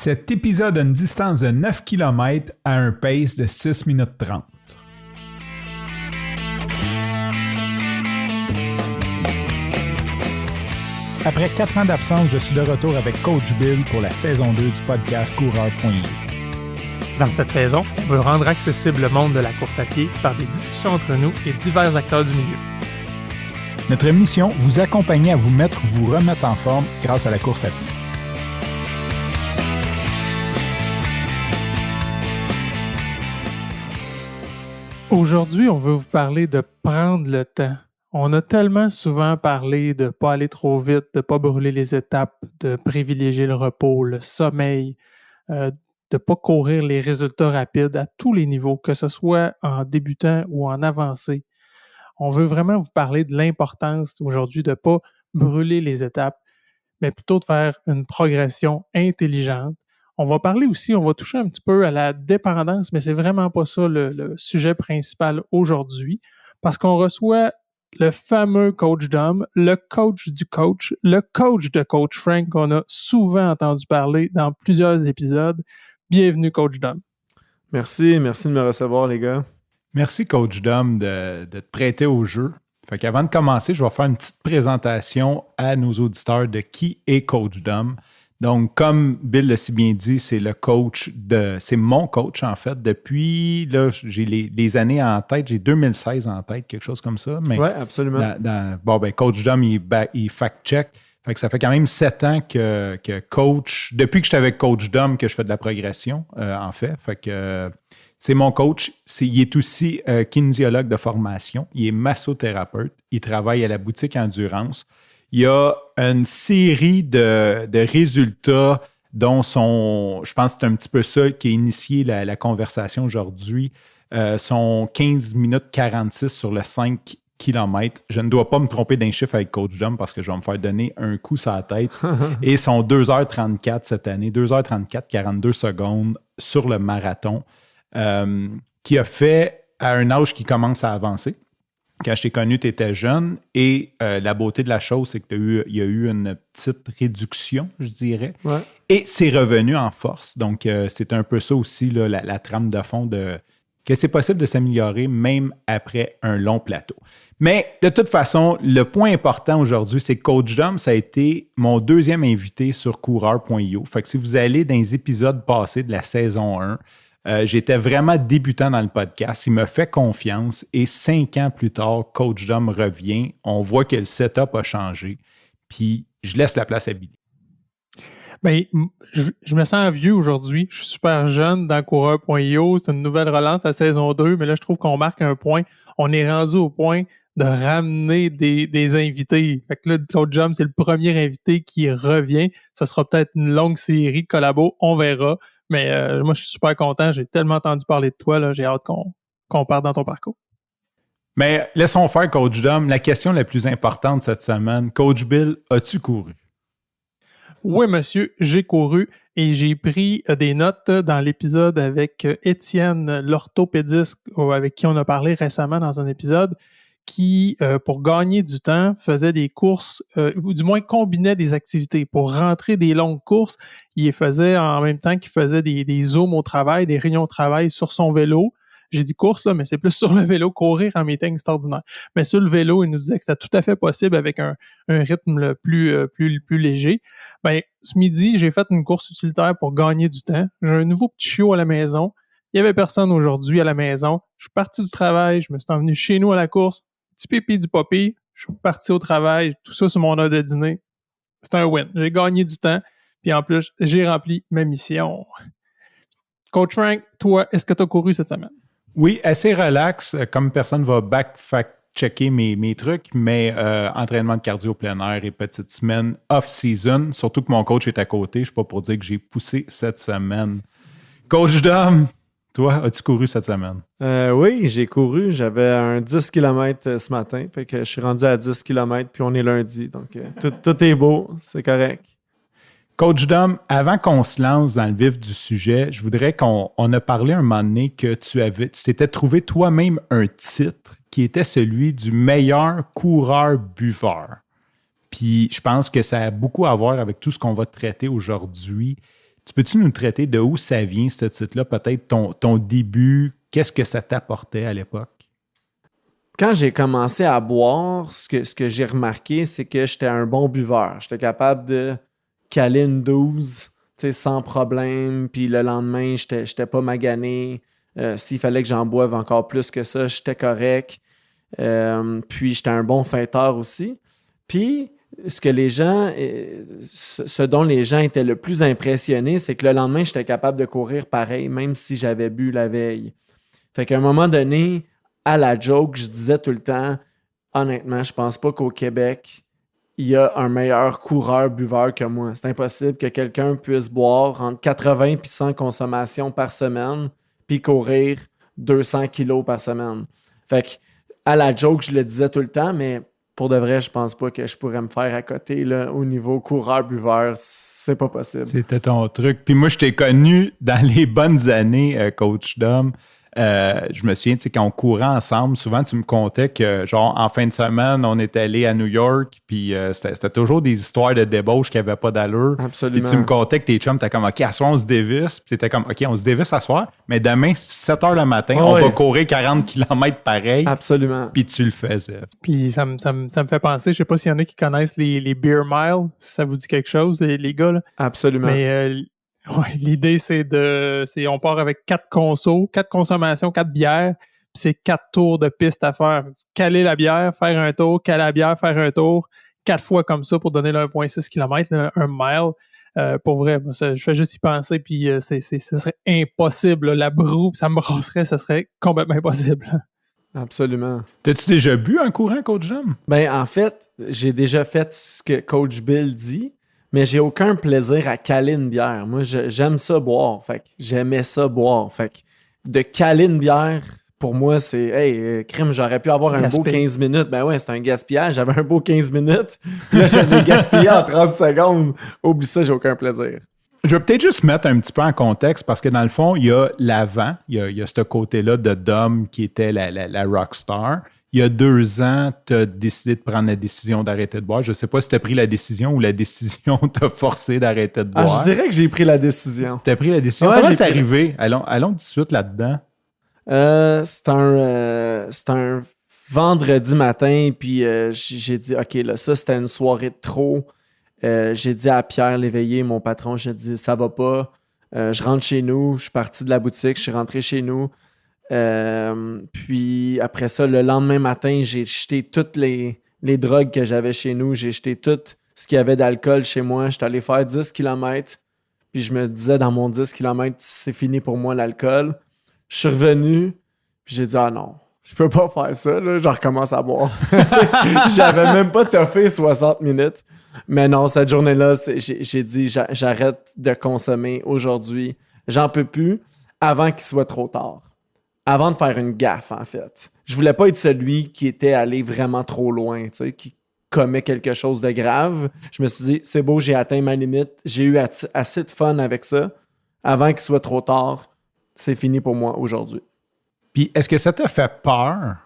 Cet épisode a une distance de 9 km à un pace de 6 minutes 30. Après 4 ans d'absence, je suis de retour avec Coach Bill pour la saison 2 du podcast Coureur.io. Dans cette saison, on veut rendre accessible le monde de la course à pied par des discussions entre nous et divers acteurs du milieu. Notre mission, vous accompagner à vous remettre en forme grâce à la course à pied. Aujourd'hui, on veut vous parler de prendre le temps. On a tellement souvent parlé de ne pas aller trop vite, de ne pas brûler les étapes, de privilégier le repos, le sommeil, de ne pas courir les résultats rapides à tous les niveaux, que ce soit en débutant ou en avancé. On veut vraiment vous parler de l'importance aujourd'hui de ne pas brûler les étapes, mais plutôt de faire une progression intelligente. On va parler aussi, on va toucher un petit peu à la dépendance, mais c'est vraiment pas ça le sujet principal aujourd'hui, parce qu'on reçoit le fameux coach Dom, le coach du coach, le coach de coach Frank qu'on a souvent entendu parler dans plusieurs épisodes. Bienvenue, coach Dom. Merci de me recevoir, les gars. Merci, coach Dom, de te prêter au jeu. Fait qu'avant de commencer, je vais faire une petite présentation à nos auditeurs de qui est coach Dom. Donc, comme Bill l'a si bien dit, c'est mon coach, en fait. Depuis, là, j'ai les années en tête, j'ai 2016 en tête, quelque chose comme ça. Oui, absolument. Coach Dom, il fact-check. Fait que ça fait quand même 7 ans que coach, depuis que j'étais avec coach Dom, que je fais de la progression, en fait. Fait que c'est mon coach. Il est aussi kinésiologue de formation. Il est massothérapeute. Il travaille à la boutique Endurance. Il y a une série de résultats dont je pense que c'est un petit peu ça qui a initié la conversation aujourd'hui. Son 15 minutes 46 sur le 5 km. Je ne dois pas me tromper d'un chiffre avec Coach Dom parce que je vais me faire donner un coup sur la tête. Et son 2h34 cette année, 2h34, 42 secondes sur le marathon, qui a fait à un âge qui commence à avancer. Quand je t'ai connu, tu étais jeune et la beauté de la chose, c'est qu'il y a eu une petite réduction, je dirais. Ouais. Et c'est revenu en force. Donc, c'est un peu ça aussi, là, la trame de fond que c'est possible de s'améliorer même après un long plateau. Mais de toute façon, le point important aujourd'hui, c'est que Coach Dom, ça a été mon deuxième invité sur Coureur.io. Fait que si vous allez dans les épisodes passés de la saison 1, j'étais vraiment débutant dans le podcast. Il me fait confiance et 5 ans plus tard, Coach Dom revient. On voit que le setup a changé. Puis, je laisse la place à Billy. Bien, je me sens vieux aujourd'hui. Je suis super jeune dans Coureur.io. C'est une nouvelle relance à saison 2, mais là, je trouve qu'on marque un point. On est rendu au point de ramener des invités. Fait que là, Coach Dom, c'est le premier invité qui revient. Ça sera peut-être une longue série de collabos. On verra. Mais moi, je suis super content. J'ai tellement entendu parler de toi. Là, j'ai hâte qu'on parte dans ton parcours. Mais laissons faire, Coach Dom. La question la plus importante cette semaine, Coach Bill, as-tu couru? Oui, monsieur, j'ai couru et j'ai pris des notes dans l'épisode avec Étienne, l'orthopédiste, avec qui on a parlé récemment dans un épisode, qui, pour gagner du temps, faisait des courses, ou du moins combinait des activités. Pour rentrer des longues courses, il les faisait en même temps qu'il faisait des zooms au travail, des réunions au travail sur son vélo. J'ai dit course, là, mais c'est plus sur le vélo. Courir en meeting, c'est ordinaire. Mais sur le vélo, il nous disait que c'était tout à fait possible avec un rythme plus léger. Ben, ce midi, j'ai fait une course utilitaire pour gagner du temps. J'ai un nouveau petit chiot à la maison. Il n'y avait personne aujourd'hui à la maison. Je suis parti du travail. Je me suis envenu chez nous à la course. Petit pipi du poppy. Je suis parti au travail. Tout ça sur mon heure de dîner. C'est un win. J'ai gagné du temps. Puis en plus, j'ai rempli ma mission. Coach Frank, toi, est-ce que tu as couru cette semaine? Oui, assez relax. Comme personne va fact-checker mes trucs, mais entraînement de cardio plein air et petite semaine off-season. Surtout que mon coach est à côté. Je ne suis pas pour dire que j'ai poussé cette semaine. Coach Dom, toi, as-tu couru cette semaine? Oui, j'ai couru. J'avais un 10 km ce matin. Fait que je suis rendu à 10 km puis on est lundi. Donc, tout est beau. C'est correct. Coach Dom, avant qu'on se lance dans le vif du sujet, je voudrais qu'on a parlé un moment donné que tu t'étais trouvé toi-même un titre qui était celui du meilleur coureur-buveur. Puis je pense que ça a beaucoup à voir avec tout ce qu'on va traiter aujourd'hui. Tu peux-tu nous traiter de où ça vient, ce titre-là? Peut-être ton début, qu'est-ce que ça t'apportait à l'époque? Quand j'ai commencé à boire, ce que j'ai remarqué, c'est que j'étais un bon buveur. J'étais capable de caler une 12 sans problème, puis le lendemain, j'étais pas magané. S'il fallait que j'en boive encore plus que ça, j'étais correct. Puis j'étais un bon fêteur aussi. Puis ce dont les gens étaient le plus impressionnés, c'est que le lendemain, j'étais capable de courir pareil, même si j'avais bu la veille. Fait qu'à un moment donné, à la joke, je disais tout le temps, honnêtement, je pense pas qu'au Québec, il y a un meilleur coureur-buveur que moi. C'est impossible que quelqu'un puisse boire entre 80 et 100 consommations par semaine puis courir 200 kilos par semaine. Fait que, à la joke, je le disais tout le temps, mais pour de vrai, je pense pas que je pourrais me faire à côté là, au niveau coureur-buveur. C'est pas possible. C'était ton truc. Puis moi, je t'ai connu dans les bonnes années, Coach Dom. Je me souviens, tu sais, quand on courait ensemble, souvent tu me contais que, genre, en fin de semaine, on était allé à New York, puis c'était toujours des histoires de débauche qui n'avaient pas d'allure. Absolument. Puis tu me contais que tes chums, t'es comme, OK, à soir, on se dévisse. Puis t'étais comme, OK, on se dévisse à soir, mais demain, 7 h le matin, on va courir 40 km pareil. Absolument. Puis tu le faisais. Puis ça me fait penser, je sais pas s'il y en a qui connaissent les Beer Mile, si ça vous dit quelque chose, les gars, là. Absolument. Mais ouais, l'idée, c'est on part avec 4 consos, 4 consommations, 4 bières, puis c'est 4 tours de piste à faire. Caler la bière, faire un tour, caler la bière, faire un tour, 4 fois comme ça pour donner le 1,6 km, un mile. Pour vrai, moi, je fais juste y penser, puis ce serait impossible. Là, la broue, ça me brasserait, ça serait complètement impossible. Absolument. T'as-tu déjà bu un courant, Coach Dom? Ben, en fait, j'ai déjà fait ce que Coach Bill dit, mais j'ai aucun plaisir à caler une bière. Moi, j'aime ça boire. Fait que j'aimais ça boire. Fait que de caler une bière, pour moi, c'est hey, crime, j'aurais pu avoir un beau 15 minutes. Ben ouais, c'est un gaspillage. J'avais un beau 15 minutes. Puis là, j'avais gaspillé en 30 secondes. Oublie ça, j'ai aucun plaisir. Je vais peut-être juste mettre un petit peu en contexte parce que dans le fond, il y a l'avant, il y a ce côté-là de Dom qui était la rockstar. Il y a 2 ans, tu as décidé de prendre la décision d'arrêter de boire. Je ne sais pas si tu as pris la décision ou la décision t'a forcé d'arrêter de boire. Je dirais que j'ai pris la décision. Tu as pris la décision. Ouais, comment c'est arrivé? Allons tout de suite là-dedans. C'est un vendredi matin, puis j'ai dit, OK, là, ça, c'était une soirée de trop. J'ai dit à Pierre Léveillé, mon patron, j'ai dit, ça va pas. Je rentre chez nous. Je suis parti de la boutique. Je suis rentré chez nous. Puis après ça, le lendemain matin, j'ai jeté toutes les drogues que j'avais chez nous. J'ai jeté tout ce qu'il y avait d'alcool chez moi. J'étais allé faire 10 km. Puis je me disais dans mon 10 km, c'est fini pour moi l'alcool. Je suis revenu. Puis j'ai dit, ah non, je peux pas faire ça. Là. Je recommence à boire. J'avais même pas toffé 60 minutes. Mais non, cette journée-là, j'ai dit, j'arrête de consommer aujourd'hui. J'en peux plus avant qu'il soit trop tard. Avant de faire une gaffe, en fait. Je voulais pas être celui qui était allé vraiment trop loin, tu sais, qui commet quelque chose de grave. Je me suis dit, c'est beau, j'ai atteint ma limite. J'ai eu assez de fun avec ça. Avant qu'il soit trop tard, c'est fini pour moi aujourd'hui. Puis, est-ce que ça t'a fait peur?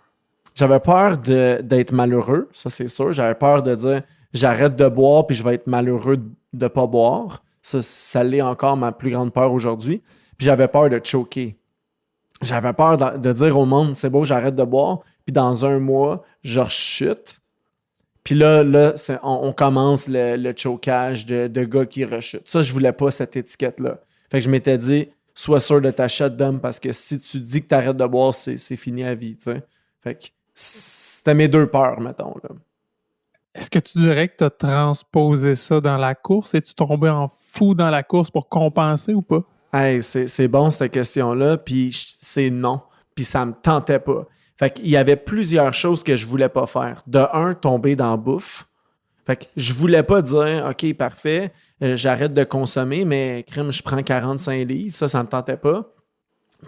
J'avais peur d'être malheureux, ça c'est sûr. J'avais peur de dire, j'arrête de boire puis je vais être malheureux de pas boire. Ça l'est encore ma plus grande peur aujourd'hui. Puis j'avais peur de choquer. J'avais peur de dire au monde, c'est beau, j'arrête de boire, puis dans 1 mois, je rechute. Puis là on commence le chokage de gars qui rechutent. Ça, je voulais pas cette étiquette-là. Fait que je m'étais dit, sois sûr de ta shot d'homme, parce que si tu dis que t'arrêtes de boire, c'est fini à vie, tu sais. Fait que c'était mes 2 peurs, mettons, là. Est-ce que tu dirais que tu as transposé ça dans la course? Es-tu tombé en fou dans la course pour compenser ou pas? Hey, c'est bon cette question-là, puis c'est non, puis ça me tentait pas. Fait qu'il y avait plusieurs choses que je voulais pas faire. De un, tomber dans la bouffe. Fait que je voulais pas dire, OK, parfait, j'arrête de consommer, mais crème, je prends 45 livres, ça me tentait pas.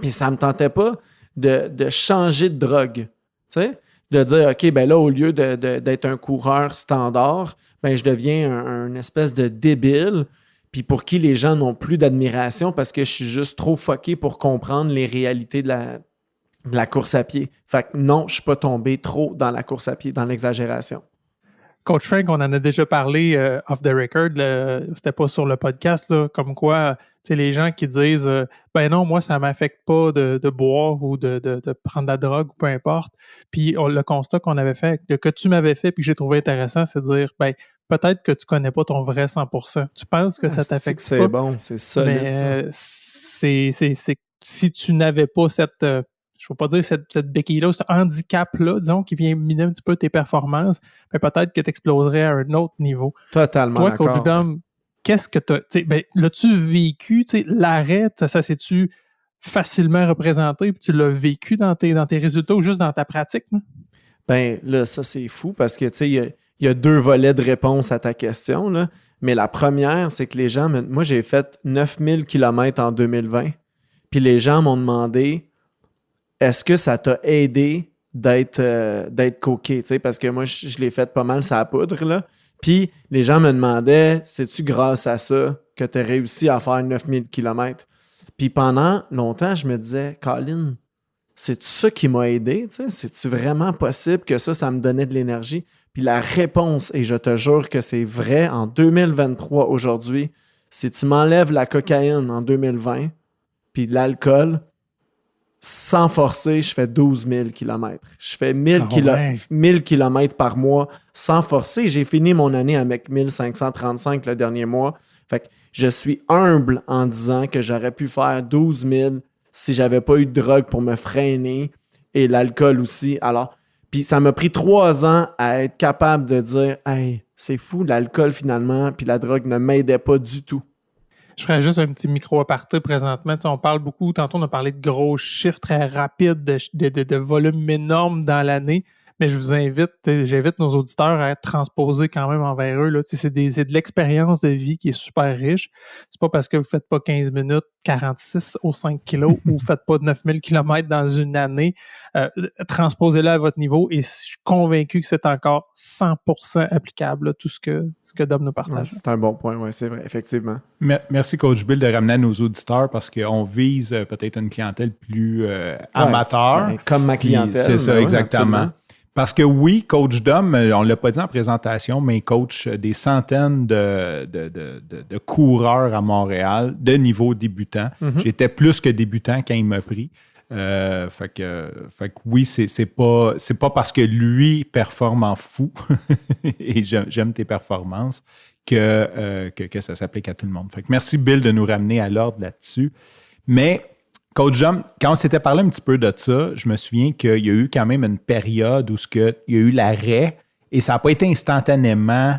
Puis ça me tentait pas de changer de drogue, tu sais? De dire, OK, ben là, au lieu d'être un coureur standard, ben je deviens un espèce de débile, puis pour qui les gens n'ont plus d'admiration parce que je suis juste trop fucké pour comprendre les réalités de la course à pied. Fait que non, je suis pas tombé trop dans la course à pied, dans l'exagération. Coach Frank, on en a déjà parlé off the record, c'était pas sur le podcast, là, comme quoi, les gens qui disent ben non, moi, ça m'affecte pas de boire ou de prendre de la drogue ou peu importe. Puis le constat qu'on avait fait, que tu m'avais fait puis que j'ai trouvé intéressant, c'est de dire ben peut-être que tu connais pas ton vrai 100%. Tu penses que ça t'affecte pas. C'est bon, c'est solide. Mais c'est si tu n'avais pas cette... je ne veux pas dire cette béquille-là, ce handicap-là, disons, qui vient miner un petit peu tes performances, mais peut-être que tu exploserais à un autre niveau. Totalement Toi, d'accord. Coach Dom, qu'est-ce que tu as... Ben, l'as-tu vécu? L'arrêt, ça s'est-tu facilement représenté puis tu l'as vécu dans tes résultats ou juste dans ta pratique? Là? Ben là, ça, c'est fou parce que, tu sais, il y a 2 volets de réponse à ta question, là. Mais la première, c'est que les gens... Moi, j'ai fait 9000 km en 2020. Puis les gens m'ont demandé... Est-ce que ça t'a aidé d'être coqué? Parce que moi, je l'ai fait pas mal sur la poudre. Là. Puis les gens me demandaient, c'est-tu grâce à ça que tu as réussi à faire 9000 km? Puis pendant longtemps, je me disais, Colin, c'est-tu ça qui m'a aidé? C'est-tu vraiment possible que ça me donnait de l'énergie? Puis la réponse, et je te jure que c'est vrai, en 2023, aujourd'hui, si tu m'enlèves la cocaïne en 2020, puis l'alcool, sans forcer, je fais 12 000 km. Je fais 1000 km par mois sans forcer. J'ai fini mon année avec 1535 le dernier mois. Fait que je suis humble en disant que j'aurais pu faire 12 000 si j'avais pas eu de drogue pour me freiner et l'alcool aussi. Alors, puis ça m'a pris 3 ans à être capable de dire « Hey, c'est fou, l'alcool finalement, puis la drogue ne m'aidait pas du tout. » Je ferais juste un petit micro-aparté présentement. On parle beaucoup, tantôt on a parlé de gros chiffres très rapides, de volumes énormes dans l'année, mais j'invite nos auditeurs à être transposés quand même envers eux. Là. C'est de l'expérience de vie qui est super riche. C'est pas parce que vous ne faites pas 15 minutes, 46 au 5 kilos ou vous ne faites pas 9000 km dans une année. Transposez-le à votre niveau et je suis convaincu que c'est encore 100% applicable, là, tout ce que Dom nous partage. Ouais, c'est un bon point, oui, c'est vrai, effectivement. Merci, Coach Bill, de ramener à nos auditeurs parce qu'on vise peut-être une clientèle plus amateur. Comme ma clientèle. C'est ça, exactement. Absolument. Parce que oui, Coach Dom, on ne l'a pas dit en présentation, mais il coach des centaines de coureurs à Montréal de niveau débutant. Mm-hmm. J'étais plus que débutant quand il m'a pris. Fait que oui, c'est pas parce que lui performe en fou et j'aime tes performances que ça s'applique à tout le monde. Fait que merci Bill de nous ramener à l'ordre là-dessus. Mais Coach Dom, quand on s'était parlé un petit peu de ça, je me souviens qu'il y a eu quand même une période où il y a eu l'arrêt et ça n'a pas été instantanément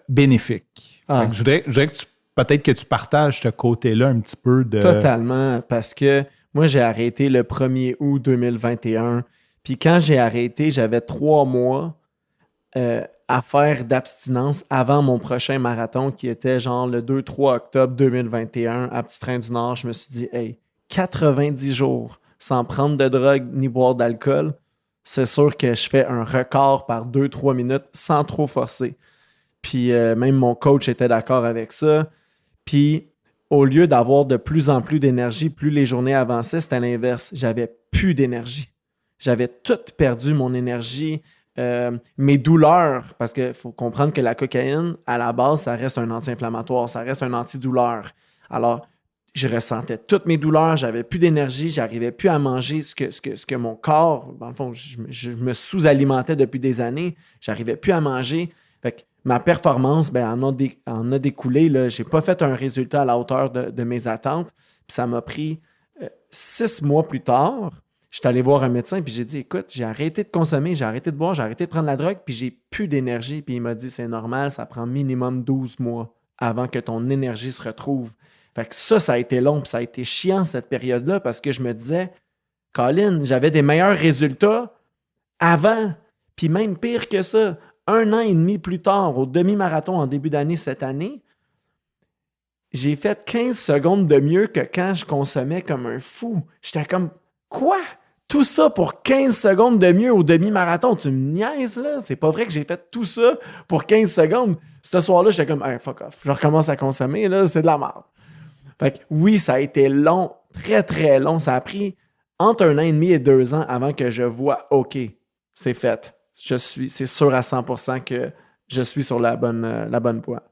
bénéfique. Je voudrais que peut-être que tu partages ce côté-là un petit peu de... Totalement, parce que moi, j'ai arrêté le 1er août 2021. Puis quand j'ai arrêté, j'avais 3 mois à faire d'abstinence avant mon prochain marathon qui était genre le 2-3 octobre 2021 à Petit-Train-du-Nord. Je me suis dit, hey, 90 jours sans prendre de drogue ni boire d'alcool, c'est sûr que je fais un record par 2-3 minutes sans trop forcer. Puis même mon coach était d'accord avec ça. Puis au lieu d'avoir de plus en plus d'énergie, plus les journées avançaient, c'était l'inverse. J'avais plus d'énergie. J'avais tout perdu mon énergie. Mes douleurs, parce qu'il faut comprendre que la cocaïne, à la base, ça reste un anti-inflammatoire, ça reste un antidouleur. Alors, je ressentais toutes mes douleurs, j'avais plus d'énergie, j'arrivais plus à manger ce que mon corps, dans le fond, je me sous-alimentais depuis des années, j'arrivais plus à manger. Fait que ma performance, en a découlé. Je n'ai pas fait un résultat à la hauteur de mes attentes. Puis ça m'a pris 6 mois plus tard. Je suis allé voir un médecin puis j'ai dit, écoute, j'ai arrêté de consommer, j'ai arrêté de boire, j'ai arrêté de prendre la drogue, puis j'ai plus d'énergie. Puis il m'a dit, c'est normal, ça prend minimum 12 mois avant que ton énergie se retrouve. Fait que ça a été long, puis ça a été chiant cette période-là parce que je me disais, Colin, j'avais des meilleurs résultats avant. Puis même pire que ça, 1 an et demi plus tard, au demi-marathon en début d'année cette année, j'ai fait 15 secondes de mieux que quand je consommais comme un fou. J'étais comme, quoi? Tout ça pour 15 secondes de mieux au demi-marathon? Tu me niaises, là? C'est pas vrai que j'ai fait tout ça pour 15 secondes. Ce soir-là, j'étais comme, hey, fuck off. Je recommence à consommer, là, c'est de la merde. Fait que oui, ça a été long, très, très long. Ça a pris entre 1 an et demi et 2 ans avant que je vois, OK, c'est fait. c'est sûr à 100% que je suis sur la bonne voie.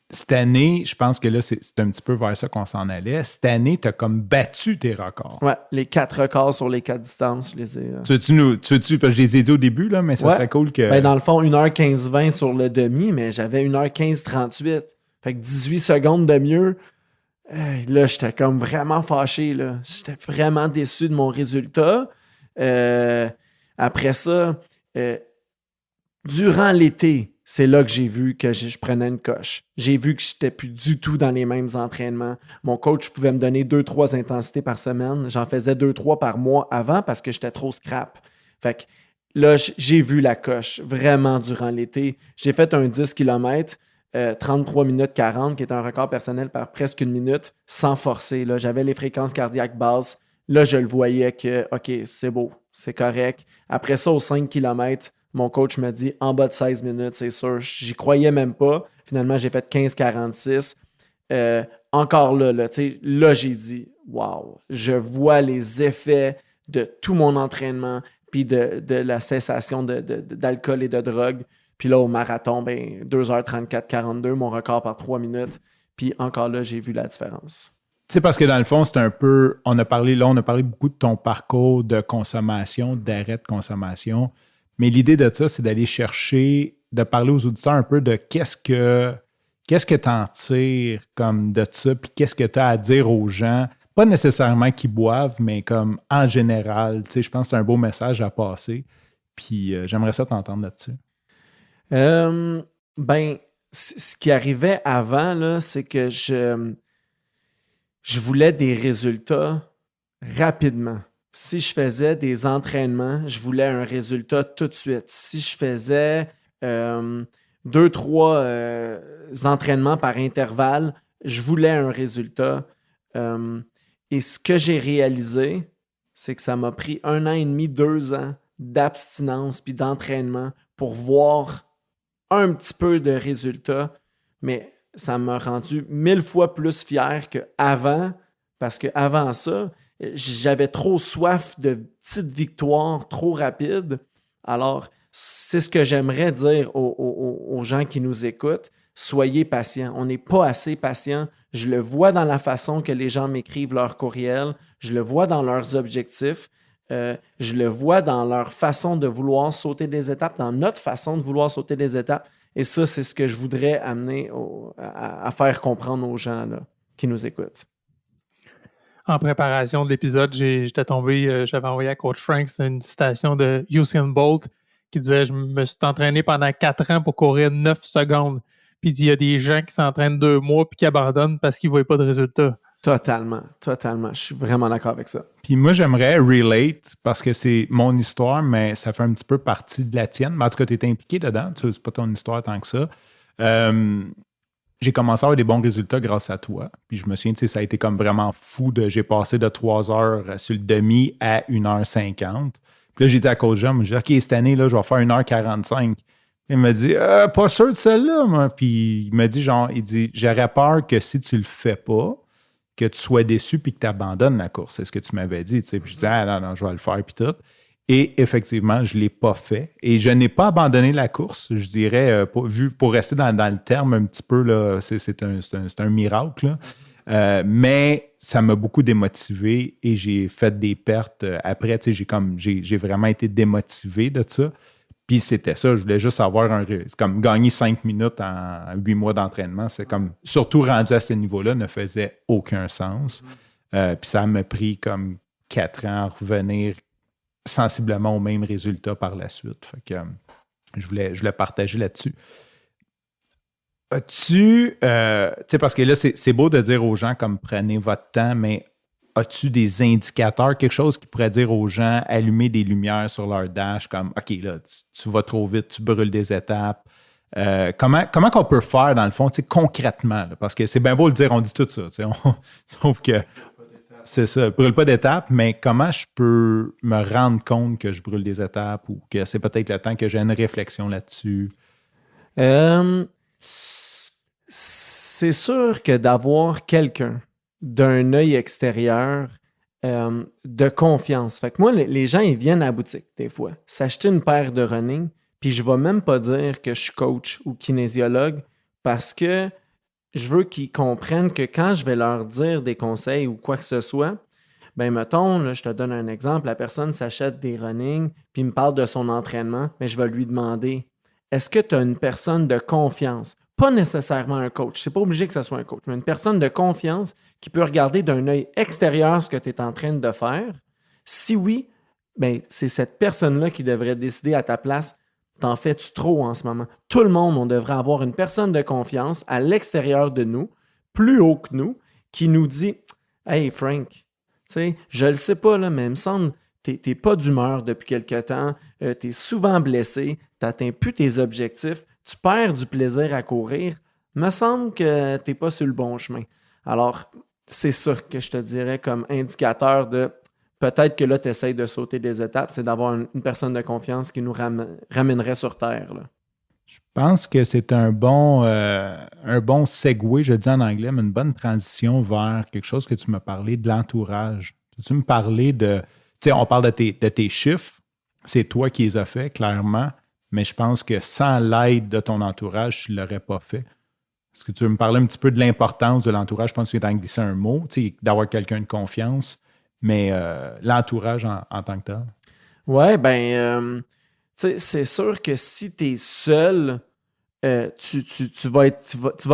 Cette année, je pense que là, c'est un petit peu vers ça qu'on s'en allait. Cette année, tu as comme battu tes records. Ouais, les 4 records sur les 4 distances, je les ai... Tu veux-tu, parce que je les ai dit au début, là, mais ça serait cool que... Ben, dans le fond, 1h15-20 sur le demi, mais j'avais 1h15-38. Fait que 18 secondes de mieux. Là, j'étais comme vraiment fâché, là. J'étais vraiment déçu de mon résultat. Après ça, durant l'été, c'est là que j'ai vu que je prenais une coche. J'ai vu que je n'étais plus du tout dans les mêmes entraînements. Mon coach pouvait me donner 2-3 intensités par semaine. J'en faisais 2-3 par mois avant parce que j'étais trop scrap. Fait que là, j'ai vu la coche vraiment durant l'été. J'ai fait un 10 km, 33 minutes 40, qui est un record personnel par presque une minute, sans forcer. Là. J'avais les fréquences cardiaques basses. Là, je le voyais que, OK, c'est beau, c'est correct. Après ça, aux 5 km, mon coach m'a dit en bas de 16 minutes, c'est sûr. J'y croyais même pas. Finalement, j'ai fait 15-46. Encore là, j'ai dit wow, je vois les effets de tout mon entraînement puis de la cessation d'alcool et de drogue. Puis là, au marathon, 2h34-42, mon record par 3 minutes. Puis encore là, j'ai vu la différence. Tu sais, parce que dans le fond, c'est un peu... On a parlé beaucoup de ton parcours de consommation, d'arrêt de consommation. Mais l'idée de ça, c'est d'aller chercher, de parler aux auditeurs un peu de qu'est-ce que tu en tires comme de ça, puis qu'est-ce que tu as à dire aux gens, pas nécessairement qu'ils boivent, mais comme en général. Tu sais, je pense que c'est un beau message à passer. Puis j'aimerais ça t'entendre là-dessus. Ce qui arrivait avant, là, c'est que je voulais des résultats rapidement. Si je faisais des entraînements, je voulais un résultat tout de suite. Si je faisais 2-3 entraînements par intervalle, je voulais un résultat. Et ce que j'ai réalisé, c'est que ça m'a pris 1 an et demi, 2 ans d'abstinence puis d'entraînement pour voir un petit peu de résultats. Mais ça m'a rendu 1000 fois plus fier qu'avant, parce qu'avant ça, j'avais trop soif de petites victoires trop rapides. Alors, c'est ce que j'aimerais dire aux gens qui nous écoutent. Soyez patients. On n'est pas assez patient. Je le vois dans la façon que les gens m'écrivent leurs courriels. Je le vois dans leurs objectifs. Je le vois dans leur façon de vouloir sauter des étapes, dans notre façon de vouloir sauter des étapes. Et ça, c'est ce que je voudrais amener à faire comprendre aux gens là, qui nous écoutent. En préparation de l'épisode, j'avais envoyé à Coach Frank une citation de Usain Bolt qui disait « Je me suis entraîné pendant 4 ans pour courir 9 secondes. » Puis il y a des gens qui s'entraînent 2 mois puis qui abandonnent parce qu'ils ne voient pas de résultats. Totalement. Je suis vraiment d'accord avec ça. Puis moi, j'aimerais relate, parce que c'est mon histoire, mais ça fait un petit peu partie de la tienne. Mais en tout cas, tu es impliqué dedans. C'est pas ton histoire tant que ça. J'ai commencé à avoir des bons résultats grâce à toi. Puis je me souviens, ça a été comme vraiment fou. J'ai passé de 3 heures sur le demi à 1h50. Puis là, j'ai dit à Coach Jean, j'ai dit, OK, cette année, là, je vais faire 1h45. Il m'a dit, pas sûr de celle-là, moi. Puis il m'a dit, j'aurais peur que si tu le fais pas, que tu sois déçu puis que tu abandonnes la course. C'est ce que tu m'avais dit. Puis je disais, non, je vais le faire, puis tout. Et effectivement, je ne l'ai pas fait. Et je n'ai pas abandonné la course, je dirais, pour rester dans le terme un petit peu, là, c'est un miracle. Là. Mais ça m'a beaucoup démotivé et j'ai fait des pertes. Après, j'ai vraiment été démotivé de ça. Puis c'était ça, je voulais juste avoir comme gagner 5 minutes en 8 mois d'entraînement. C'est comme, surtout rendu à ce niveau-là, ne faisait aucun sens. Puis ça m'a pris comme 4 ans à revenir sensiblement au même résultat par la suite. Fait que je voulais partager là-dessus. As-tu, tu sais, parce que là, c'est beau de dire aux gens comme prenez votre temps, mais as-tu des indicateurs, quelque chose qui pourrait dire aux gens, allumer des lumières sur leur dash, comme OK, là, tu vas trop vite, tu brûles des étapes. Comment qu'on peut faire, dans le fond, concrètement? Là, parce que c'est bien beau le dire, on dit tout ça. Sauf que c'est ça, brûle pas d'étapes, mais comment je peux me rendre compte que je brûle des étapes ou que c'est peut-être le temps que j'ai une réflexion là-dessus? C'est sûr que d'avoir quelqu'un d'un œil extérieur de confiance. Fait que moi, les gens, ils viennent à la boutique, des fois, s'acheter une paire de running, puis je vais même pas dire que je suis coach ou kinésiologue parce que je veux qu'ils comprennent que quand je vais leur dire des conseils ou quoi que ce soit, ben mettons, là, je te donne un exemple, la personne s'achète des running, puis il me parle de son entraînement, mais je vais lui demander, est-ce que tu as une personne de confiance? Pas nécessairement un coach, c'est pas obligé que ce soit un coach, mais une personne de confiance qui peut regarder d'un œil extérieur ce que tu es en train de faire. Si oui, ben c'est cette personne-là qui devrait décider à ta place, t'en fais-tu trop en ce moment? Tout le monde, on devrait avoir une personne de confiance à l'extérieur de nous, plus haut que nous, qui nous dit « Hey Frank, tu sais, je le sais pas, là, mais il me semble que t'es pas d'humeur depuis quelque temps, tu es souvent blessé, tu n'atteins plus tes objectifs, tu perds du plaisir à courir, me semble que tu n'es pas sur le bon chemin. » Alors, c'est ça que je te dirais comme indicateur de peut-être que là, tu essaies de sauter des étapes, c'est d'avoir une personne de confiance qui nous ramènerait sur Terre, là. Je pense que c'est un bon segue, je le dis en anglais, mais une bonne transition vers quelque chose que tu m'as parlé de l'entourage. Tu me parlais de... Tu sais, on parle de tes chiffres, c'est toi qui les as faits, clairement, mais je pense que sans l'aide de ton entourage, tu ne l'aurais pas fait. Est-ce que tu veux me parler un petit peu de l'importance de l'entourage? Je pense que tu as glissé un mot, tu sais, d'avoir quelqu'un de confiance, mais l'entourage en tant que tel. Ouais, tu sais, c'est sûr que si tu es seul, tu vas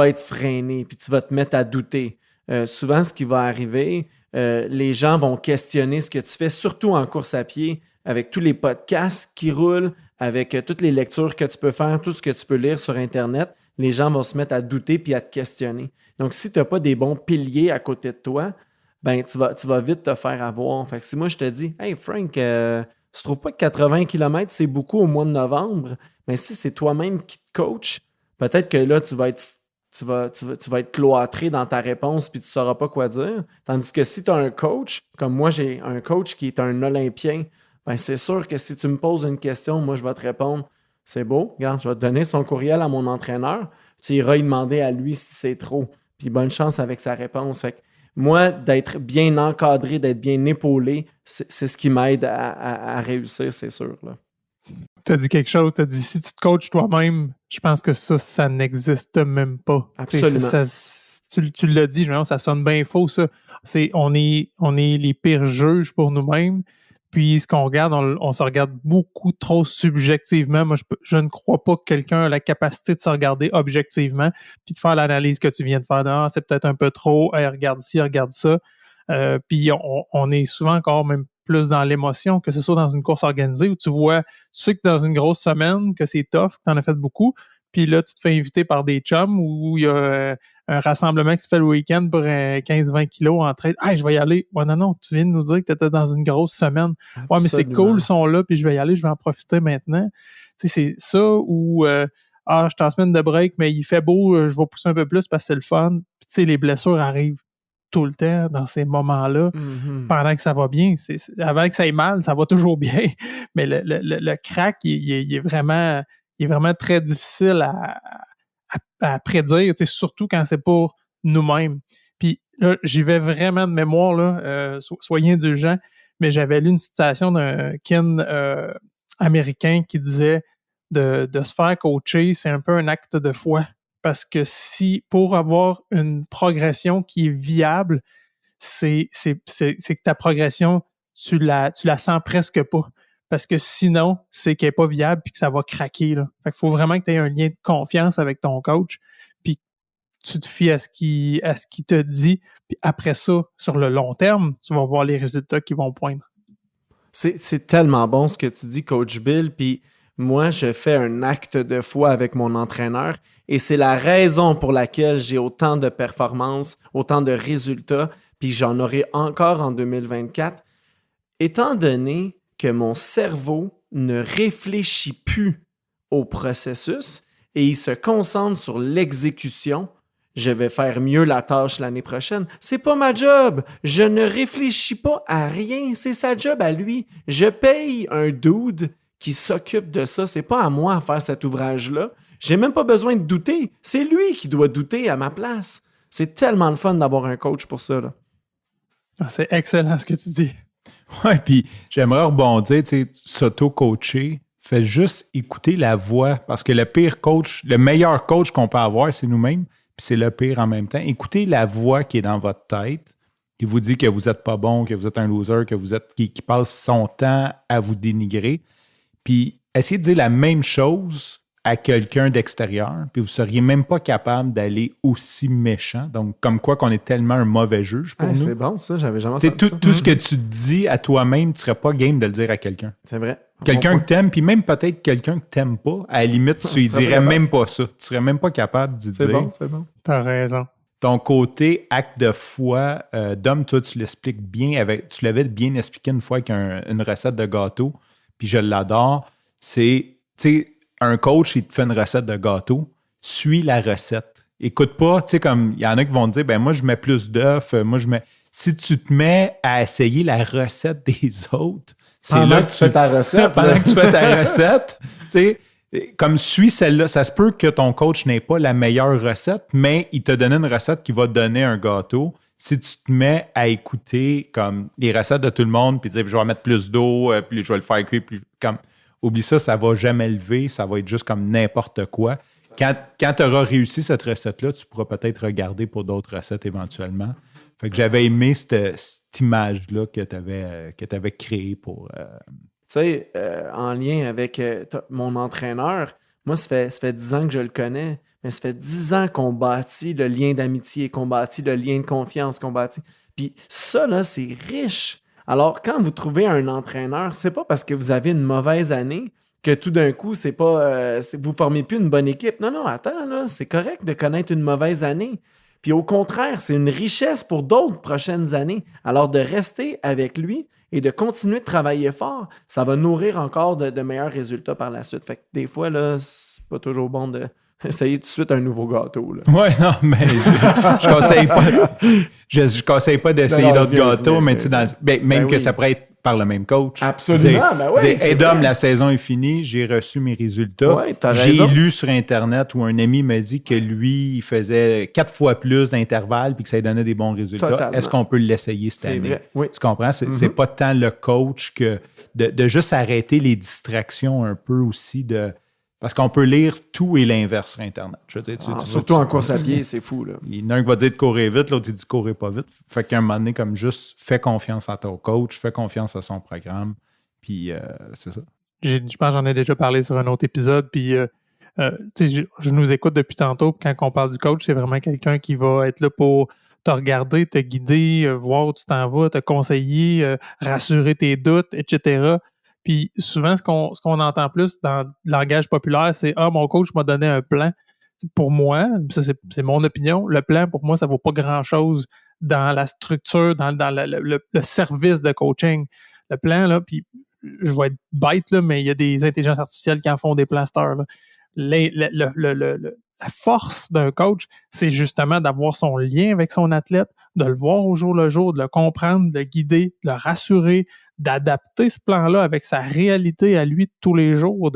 être freiné, puis tu vas te mettre à douter. Souvent, ce qui va arriver, les gens vont questionner ce que tu fais, surtout en course à pied, avec tous les podcasts qui roulent, avec toutes les lectures que tu peux faire, tout ce que tu peux lire sur Internet. Les gens vont se mettre à douter puis à te questionner. Donc, si tu n'as pas des bons piliers à côté de toi, ben tu vas vite te faire avoir. Fait que si moi, je te dis « Hey Frank, tu trouves pas que 80 km, c'est beaucoup au mois de novembre? » Mais si c'est toi-même qui te coach, peut-être que là, tu vas être cloîtré dans ta réponse puis tu ne sauras pas quoi dire. Tandis que si tu as un coach, comme moi, j'ai un coach qui est un Olympien, ben c'est sûr que si tu me poses une question, moi, je vais te répondre « C'est beau, regarde, je vais te donner son courriel à mon entraîneur. Tu iras y demander à lui si c'est trop. Puis bonne chance avec sa réponse. » Fait que moi, d'être bien encadré, d'être bien épaulé, c'est ce qui m'aide à réussir, c'est sûr, là. Tu as dit quelque chose, tu as dit si tu te coaches toi-même, je pense que ça n'existe même pas. Absolument. Tu l'as dit, ça sonne bien faux, ça. On est les pires juges pour nous-mêmes. Puis ce qu'on regarde, on se regarde beaucoup trop subjectivement. Moi, je ne crois pas que quelqu'un a la capacité de se regarder objectivement puis de faire l'analyse que tu viens de faire. Ah, c'est peut-être un peu trop. Hey, regarde ci, regarde ça. Puis on est souvent encore même plus dans l'émotion, que ce soit dans une course organisée où tu sais que dans une grosse semaine, que c'est tough, que tu en as fait beaucoup, puis là, tu te fais inviter par des chums où il y a un rassemblement qui se fait le week-end pour 15-20 kilos en train. « Hey, je vais y aller. » Ouais, non, tu viens de nous dire que tu étais dans une grosse semaine. « Ouais, mais c'est cool, ils sont là, puis je vais y aller, je vais en profiter maintenant. » Tu sais, c'est ça où je suis en semaine de break, mais il fait beau, je vais pousser un peu plus parce que c'est le fun. Puis tu sais, les blessures arrivent tout le temps dans ces moments-là, pendant que ça va bien. Avant que ça aille mal, ça va toujours bien. Mais le crack, il est vraiment très difficile à prédire, surtout quand c'est pour nous-mêmes. Puis là, j'y vais vraiment de mémoire, là, soyez indulgents, mais j'avais lu une citation d'un kin américain qui disait de se faire coacher, c'est un peu un acte de foi. Parce que pour avoir une progression qui est viable, c'est que ta progression, tu la sens presque pas. Parce que sinon, c'est qu'elle n'est pas viable puis que ça va craquer, là. Fait qu'il faut vraiment que tu aies un lien de confiance avec ton coach puis tu te fies à ce qu'il te dit. Puis après ça, sur le long terme, tu vas voir les résultats qui vont poindre. C'est tellement bon ce que tu dis, Coach Bill. Puis moi, je fais un acte de foi avec mon entraîneur et c'est la raison pour laquelle j'ai autant de performances, autant de résultats, puis j'en aurai encore en 2024. Étant donné que mon cerveau ne réfléchit plus au processus et il se concentre sur l'exécution, je vais faire mieux la tâche l'année prochaine. C'est pas ma job. Je ne réfléchis pas à rien. C'est sa job à lui. Je paye un dude qui s'occupe de ça. C'est pas à moi à faire cet ouvrage-là. J'ai même pas besoin de douter. C'est lui qui doit douter à ma place. C'est tellement le fun d'avoir un coach pour ça, là. C'est excellent ce que tu dis. Oui, puis j'aimerais rebondir, tu sais, s'auto-coacher, fait juste écouter la voix, parce que le pire coach, le meilleur coach qu'on peut avoir, c'est nous-mêmes, puis c'est le pire en même temps. Écoutez la voix qui est dans votre tête, qui vous dit que vous n'êtes pas bon, que vous êtes un loser, que vous êtes qui passe son temps à vous dénigrer, puis essayez de dire la même chose à quelqu'un d'extérieur, puis vous ne seriez même pas capable d'aller aussi méchant. Donc, comme quoi qu'on est tellement un mauvais juge pour nous. C'est bon, ça, j'avais jamais T'sais, entendu ça. tout ce que tu dis à toi-même, tu ne serais pas game de le dire à quelqu'un. C'est vrai. Quelqu'un Bon que t'aimes, puis même peut-être quelqu'un que t'aimes pas, à la limite, tu lui Ça dirais vraiment. même pas ça. Tu serais même pas capable d'y C'est dire. bon, c'est bon. T'as raison. Ton côté acte de foi, Dom, toi, tu l'expliques bien tu l'avais bien expliqué une fois avec une recette de gâteau, puis je l'adore. C'est, tu sais, un coach, il te fait une recette de gâteau, suis la recette. Écoute pas, tu sais, comme il y en a qui vont te dire, ben moi, je mets plus d'œufs, moi, je mets. Si tu te mets à essayer la recette des autres, c'est Pendant là que tu fais ta recette. pendant que tu fais ta recette, tu sais, comme suis celle-là, ça se peut que ton coach n'ait pas la meilleure recette, mais il t'a donné une recette qui va te donner un gâteau. Si tu te mets à écouter comme les recettes de tout le monde, puis dire je vais mettre plus d'eau, puis je vais le faire cuire, puis comme oublie ça, ça va jamais lever, ça va être juste comme n'importe quoi. Quand tu auras réussi cette recette-là, tu pourras peut-être regarder pour d'autres recettes éventuellement. Fait que j'avais aimé cette image-là que tu avais créée pour. Tu sais, en lien avec mon entraîneur, moi, ça fait 10 ans que je le connais, mais ça fait 10 ans qu'on bâtit le lien d'amitié, qu'on bâtit le lien de confiance, qu'on bâtit. Puis ça, là, c'est riche. Alors, quand vous trouvez un entraîneur, c'est pas parce que vous avez une mauvaise année que tout d'un coup, c'est pas vous formez plus une bonne équipe. Non, attends, là, c'est correct de connaître une mauvaise année. Puis au contraire, c'est une richesse pour d'autres prochaines années. Alors, de rester avec lui et de continuer de travailler fort, ça va nourrir encore de meilleurs résultats par la suite. Fait que des fois, là, c'est pas toujours bon d'essayer tout de suite un nouveau gâteau. Là. Ouais, non, mais je conseille pas. Je conseille pas d'essayer d'autres gâteaux, mais tu sais, même que oui. ça pourrait être par le même coach. Absolument, ben oui. Hey Dom, la saison est finie, j'ai reçu mes résultats. Ouais, t'as J'ai raison. lu sur Internet où un ami m'a dit que lui, il faisait 4 fois plus d'intervalles puis que ça lui donnait des bons résultats. Totalement. Est-ce qu'on peut l'essayer cette C'est année? vrai, oui. Tu comprends? C'est pas tant le coach que de juste arrêter les distractions un peu aussi de. Parce qu'on peut lire tout et l'inverse sur Internet. Je veux dire, Surtout en course à pied, c'est fou. Là. Il y en a un qui va dire de courir vite, l'autre il dit de courir pas vite. Fait qu'à un moment donné, comme juste, fais confiance à ton coach, fais confiance à son programme, puis c'est ça. Je pense que j'en ai déjà parlé sur un autre épisode, puis je nous écoute depuis tantôt, puis quand on parle du coach, c'est vraiment quelqu'un qui va être là pour te regarder, te guider, voir où tu t'en vas, te conseiller, rassurer tes doutes, etc. Puis souvent, ce qu'on entend plus dans le langage populaire, c'est « Ah, mon coach m'a donné un plan. » Pour moi, ça c'est mon opinion, le plan, pour moi, ça ne vaut pas grand-chose dans la structure, dans le service de coaching. Le plan, là, puis je vais être bête, là, mais il y a des intelligences artificielles qui en font des plans cette heure, là. La force d'un coach, c'est justement d'avoir son lien avec son athlète, de le voir au jour le jour, de le comprendre, de le guider, de le rassurer, d'adapter ce plan-là avec sa réalité à lui de tous les jours.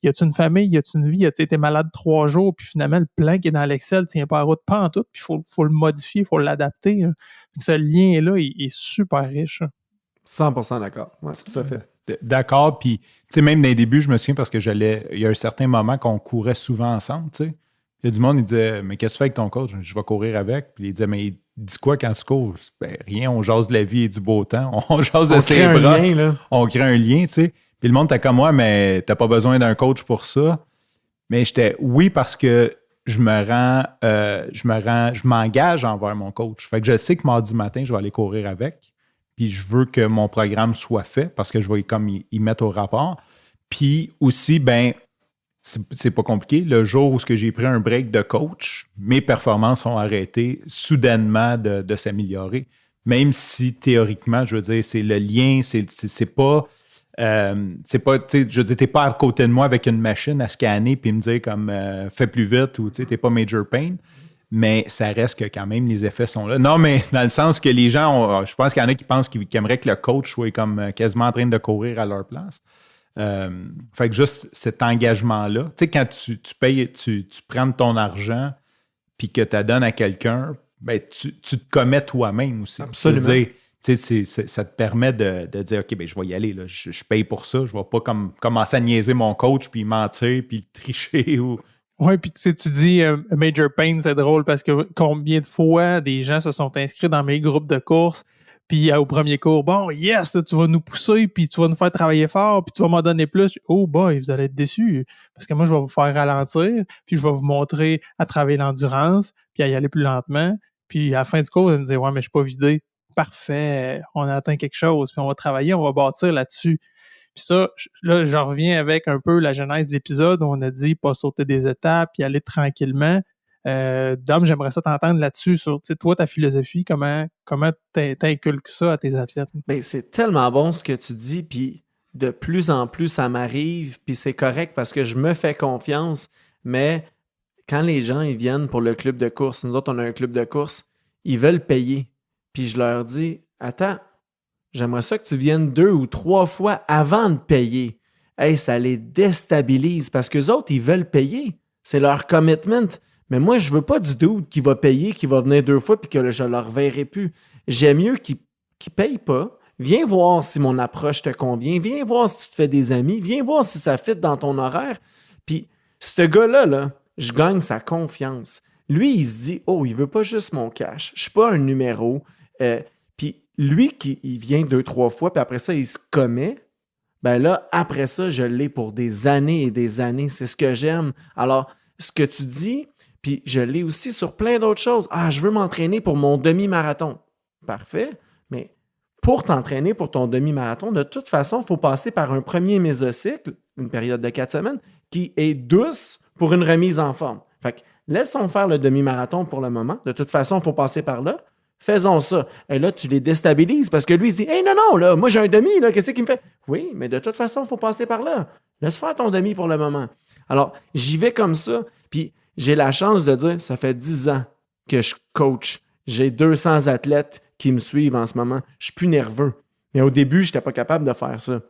Y a-tu une famille, y a-tu une vie, y a-tu été malade 3 jours, puis finalement, le plan qui est dans l'Excel tient pas à route, pas en tout, puis il faut le modifier, il faut l'adapter. Hein. Ce lien-là, il est super riche. Hein. 100% d'accord. Ouais, tout à fait. D'accord, puis tu sais, même dans les débuts, je me souviens parce que il y a un certain moment qu'on courait souvent ensemble, tu sais. Il y a du monde, il disait, mais qu'est-ce que tu fais avec ton coach? Je vais courir avec. Puis il disait, mais il dit quoi quand tu cours? Ben, rien, on jase de la vie et du beau temps. On jase de ses brosses. On crée un lien, tu sais. Puis le monde était comme moi, mais t'as pas besoin d'un coach pour ça. Mais j'étais, oui, parce que je m'engage envers mon coach. Fait que je sais que mardi matin, je vais aller courir avec. Puis je veux que mon programme soit fait parce que je vais comme y mettre au rapport. Puis aussi, ben, c'est pas compliqué. Le jour où j'ai pris un break de coach, mes performances ont arrêté soudainement de s'améliorer. Même si théoriquement, je veux dire, c'est le lien, c'est pas. Je veux dire, t'es pas à côté de moi avec une machine à scanner puis me dire comme fais plus vite ou t'es pas major pain. Mais ça reste que quand même les effets sont là. Non, mais dans le sens que les gens, je pense qu'il y en a qui pensent qu'ils aimeraient que le coach soit comme quasiment en train de courir à leur place. Fait que juste cet engagement-là, tu sais, quand tu payes, tu prends ton argent puis que tu la donnes à quelqu'un, ben tu te commets toi-même aussi. Absolument. Je veux dire, ça te permet de dire, OK, ben, je vais y aller, là. Je paye pour ça. Je ne vais pas commencer à niaiser mon coach, puis mentir, puis tricher. Oui, puis tu dis Major Pain, c'est drôle parce que combien de fois des gens se sont inscrits dans mes groupes de course, puis au premier cours, bon, yes, tu vas nous pousser, puis tu vas nous faire travailler fort, puis tu vas m'en donner plus. Oh boy, vous allez être déçus, parce que moi, je vais vous faire ralentir, puis je vais vous montrer à travailler l'endurance, puis à y aller plus lentement, puis à la fin du cours, vous allez me dire, ouais, mais je suis pas vidé. Parfait, on a atteint quelque chose, puis on va travailler, on va bâtir là-dessus. Puis ça, là, je reviens avec un peu la genèse de l'épisode où on a dit pas sauter des étapes puis aller tranquillement. Dom, j'aimerais ça t'entendre là-dessus sur, tu sais, toi, ta philosophie, comment t'inculques ça à tes athlètes? Ben, c'est tellement bon ce que tu dis, puis de plus en plus, ça m'arrive, puis c'est correct parce que je me fais confiance, mais quand les gens ils viennent pour le club de course, nous autres, on a un club de course, ils veulent payer. Puis je leur dis, attends, j'aimerais ça que tu viennes 2 ou 3 fois avant de payer. Hey, ça les déstabilise parce qu'eux autres, ils veulent payer. C'est leur commitment. Mais moi, je veux pas du dude qui va payer, qui va venir 2 fois puis que je le reverrai plus. J'aime mieux qu'il paye pas. Viens voir si mon approche te convient. Viens voir si tu te fais des amis. Viens voir si ça fit dans ton horaire. Puis ce gars-là, là, je gagne sa confiance. Lui, il se dit, oh, il veut pas juste mon cash. Je suis pas un numéro. Puis lui, il vient 2-3 fois, puis après ça, il se commet. Ben là, après ça, je l'ai pour des années et des années. C'est ce que j'aime. Alors, ce que tu dis, puis je l'ai aussi sur plein d'autres choses. Ah, je veux m'entraîner pour mon demi-marathon. Parfait, mais pour t'entraîner pour ton demi-marathon, de toute façon, il faut passer par un premier mésocycle, une période de 4 semaines, qui est douce pour une remise en forme. Fait que laissons faire le demi-marathon pour le moment. De toute façon, il faut passer par là. Faisons ça. Et là, tu les déstabilises parce que lui, il se dit, hey, non, là, moi, j'ai un demi, là, qu'est-ce qu'il me fait? Oui, mais de toute façon, il faut passer par là. Laisse faire ton demi pour le moment. Alors, j'y vais comme ça, puis j'ai la chance de dire, ça fait 10 ans que je coach. J'ai 200 athlètes qui me suivent en ce moment. Je suis plus nerveux. Mais au début, je n'étais pas capable de faire ça.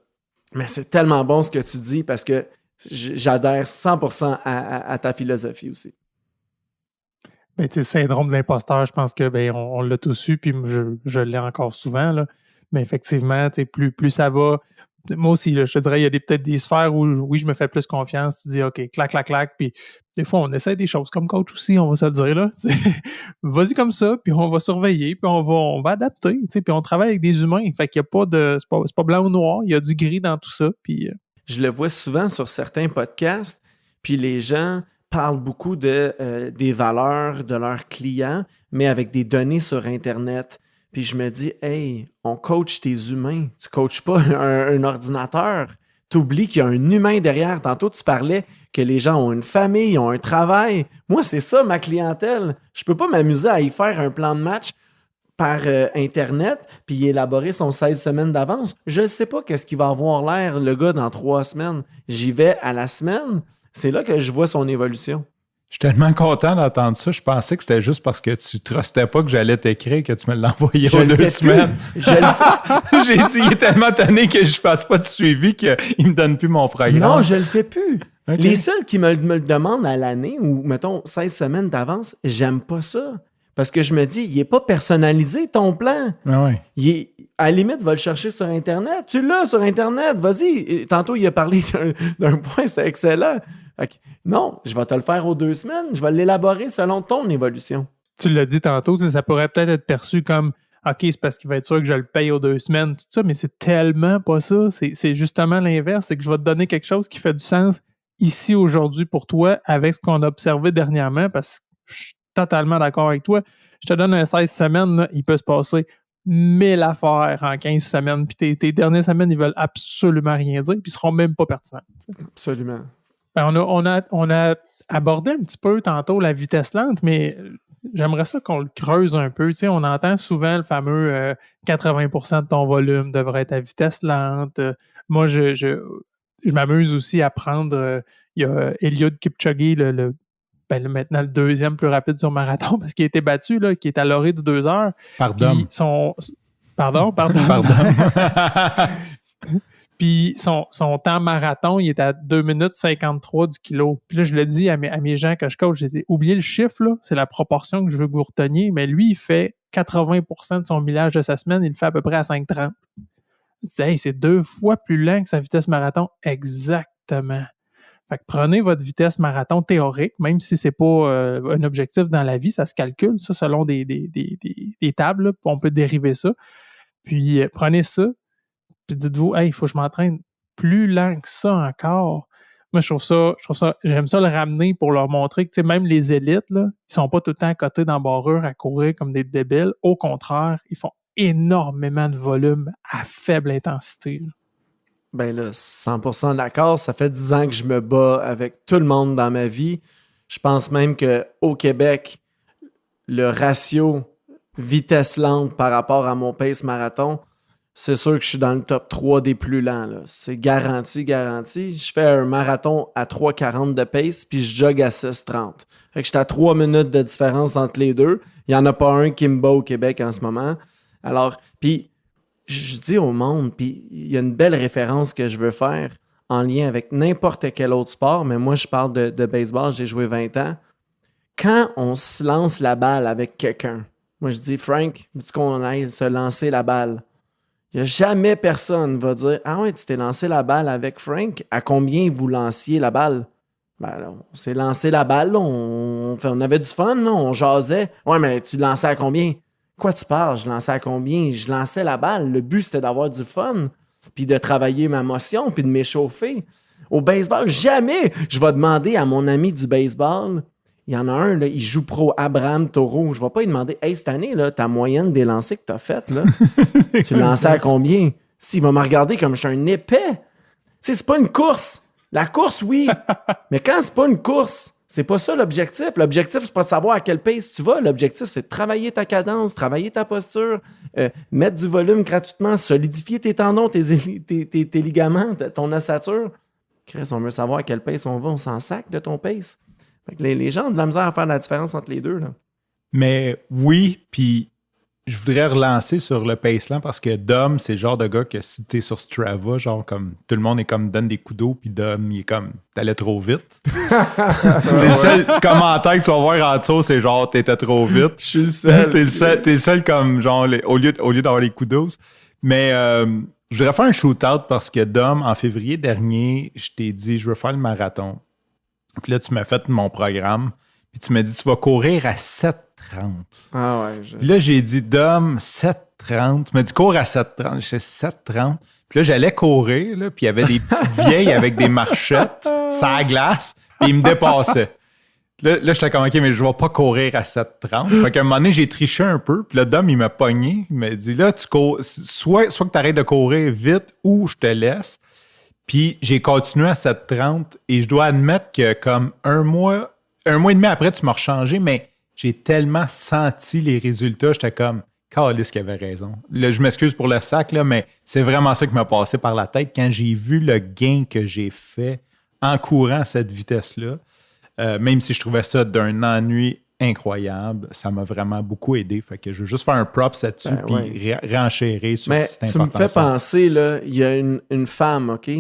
Mais c'est tellement bon ce que tu dis parce que j'adhère 100% à ta philosophie aussi. Ben, tu sais, syndrome de l'imposteur, je pense que ben, on l'a tous eu, puis je l'ai encore souvent. Là. Mais effectivement, tu sais, plus ça va. Moi aussi, là, je te dirais, il y a peut-être des sphères où oui, je me fais plus confiance. Tu dis, OK, clac, clac, clac. Puis des fois, on essaie des choses comme coach aussi, on va se le dire là. Vas-y comme ça, puis on va surveiller, puis on va adapter. Puis on travaille avec des humains. Fait qu'il n'y a pas de. C'est pas blanc ou noir, il y a du gris dans tout ça. Puis, je le vois souvent sur certains podcasts, puis les gens parlent beaucoup des valeurs de leurs clients, mais avec des données sur Internet. Puis je me dis, hey, on coach tes humains. Tu ne coaches pas un ordinateur. Tu oublies qu'il y a un humain derrière. Tantôt, tu parlais que les gens ont une famille, ont un travail. Moi, c'est ça ma clientèle. Je ne peux pas m'amuser à y faire un plan de match par Internet puis élaborer son 16 semaines d'avance. Je ne sais pas qu'est-ce qu'il va avoir l'air, le gars, dans 3 semaines. J'y vais à la semaine. C'est là que je vois son évolution. Je suis tellement content d'entendre ça. Je pensais que c'était juste parce que tu ne trustais pas que j'allais t'écrire que tu me l'envoyais aux 2 semaines. Je le fais. J'ai dit, il est tellement tanné que je ne fasse pas de suivi qu'il ne me donne plus mon programme. Non, je le fais plus. Okay. Les seuls qui me le demandent à l'année ou, mettons, 16 semaines d'avance, j'aime pas ça. Parce que je me dis, il n'est pas personnalisé ton plan. Ah ouais. À la limite, va le chercher sur Internet. Tu l'as sur Internet, vas-y. Tantôt, il a parlé d'un point, c'est excellent. Non, je vais te le faire aux 2 semaines. Je vais l'élaborer selon ton évolution. Tu l'as dit tantôt, ça pourrait peut-être être perçu comme OK, c'est parce qu'il va être sûr que je le paye aux 2 semaines, tout ça, mais c'est tellement pas ça. C'est justement l'inverse. C'est que je vais te donner quelque chose qui fait du sens ici, aujourd'hui, pour toi, avec ce qu'on a observé dernièrement, parce que je suis totalement d'accord avec toi. Je te donne un 16 semaines, là, il peut se passer 1000 affaires en 15 semaines, puis tes dernières semaines, ils veulent absolument rien dire, puis ils seront même pas pertinents. Absolument. Ben, on a abordé un petit peu tantôt la vitesse lente, mais j'aimerais ça qu'on le creuse un peu. Tu sais, on entend souvent le fameux 80% de ton volume devrait être à vitesse lente. Moi, je m'amuse aussi à prendre. Il y a Eliud Kipchoge, maintenant le 2e plus rapide sur marathon, parce qu'il a été battu, là, qui est à l'orée de 2 heures. Pardon. Pardon. Pardon. Puis son temps marathon, il est à 2 minutes 53 du kilo. Puis là, je le dis à mes gens que je coach, je dis, oubliez le chiffre, là, c'est la proportion que je veux que vous reteniez, mais lui, il fait 80% de son millage de sa semaine, il le fait à peu près à 5,30. Je dis, hey, c'est 2 fois plus lent que sa vitesse marathon. Exactement. Fait que prenez votre vitesse marathon théorique, même si c'est pas un objectif dans la vie, ça se calcule, ça, selon des tables, là, on peut dériver ça. Puis prenez ça, puis dites-vous, hey, il faut que je m'entraîne plus lent que ça encore. Moi, je trouve ça, j'aime ça le ramener pour leur montrer que même les élites, là, ils sont pas tout le temps à côté dans la barrure à courir comme des débiles. Au contraire, ils font énormément de volume à faible intensité. Là. Ben là, 100% d'accord. Ça fait 10 ans que je me bats avec tout le monde dans ma vie. Je pense même qu'au Québec, le ratio vitesse lente par rapport à mon pace marathon, c'est sûr que je suis dans le top 3 des plus lents. Là. C'est garanti. Je fais un marathon à 3,40 de pace, puis je jogue à 6,30. Fait que j'étais à 3 minutes de différence entre les deux. Il n'y en a pas un qui me bat au Québec en ce moment. Alors, puis je dis au monde, puis il y a une belle référence que je veux faire en lien avec n'importe quel autre sport, mais moi, je parle de baseball, j'ai joué 20 ans. Quand on se lance la balle avec quelqu'un, moi, je dis, Frank, veux-tu qu'on aille se lancer la balle? Il n'y a jamais personne va dire, ah ouais, tu t'es lancé la balle avec Frank, à combien vous lanciez la balle? Ben là, on s'est lancé la balle, là, on avait du fun, là, on jasait. Ouais, mais tu lançais à combien? Quoi tu parles? Je lançais à combien? Je lançais la balle. Le but, c'était d'avoir du fun, puis de travailler ma motion, puis de m'échauffer. Au baseball, jamais je vais demander à mon ami du baseball, il y en a un, là, il joue pro, Abraham Taureau. Je ne vais pas lui demander, hey, cette année, là, ta moyenne des lancers que tu as faite, là, tu lançais à combien? S'il va me regarder comme je suis un épais. Tu sais, c'est pas une course. La course, oui. Mais quand c'est pas une course, c'est pas ça l'objectif. L'objectif, c'est pas de savoir à quel pace tu vas. L'objectif, c'est de travailler ta cadence, travailler ta posture, mettre du volume gratuitement, solidifier tes tendons, tes ligaments, ton ossature. Chris, on veut savoir à quel pace on va. On s'en sac de ton pace. Fait que les gens ont de la misère à faire la différence entre les deux. Là. Mais oui, puis je voudrais relancer sur le pace lent parce que Dom, c'est le genre de gars que si t'es sur Strava, genre comme tout le monde est comme donne des coups d'eau, puis Dom, il est comme t'allais trop vite. C'est le seul commentaire que tu vas voir en dessous, c'est genre t'étais trop vite. Je suis le seul. T'es le seul comme genre au lieu d'avoir les coups d'eau. Mais je voudrais faire un shootout parce que Dom, en février dernier, je t'ai dit je veux faire le marathon. Puis là, tu m'as fait mon programme. Puis tu m'as dit, tu vas courir à 7,30. Ah ouais. Puis là, j'ai dit, Dom, 7,30. Tu m'as dit, cours à 7,30. J'ai dit, 7,30. Puis là, j'allais courir, là, puis il y avait des petites vieilles avec des marchettes, ça à glace, puis ils me dépassaient. Là, j'étais comme, OK, mais je vais pas courir à 7,30. Fait qu'à un moment donné, j'ai triché un peu. Puis là, Dom, il m'a pogné. Il m'a dit, là, tu cours, soit que tu arrêtes de courir vite ou je te laisse. Puis j'ai continué à 7,30 et je dois admettre que comme un mois et demi après, tu m'as rechangé, mais j'ai tellement senti les résultats, j'étais comme, calisse qu'il avait raison. Là, je m'excuse pour le sac, là, mais c'est vraiment ça qui m'a passé par la tête quand j'ai vu le gain que j'ai fait en courant à cette vitesse-là. Même si je trouvais ça d'un ennui incroyable, ça m'a vraiment beaucoup aidé. Fait que je veux juste faire un props là-dessus puis renchérir sur cette importance. Tu me fais penser, là, il y a une femme, OK,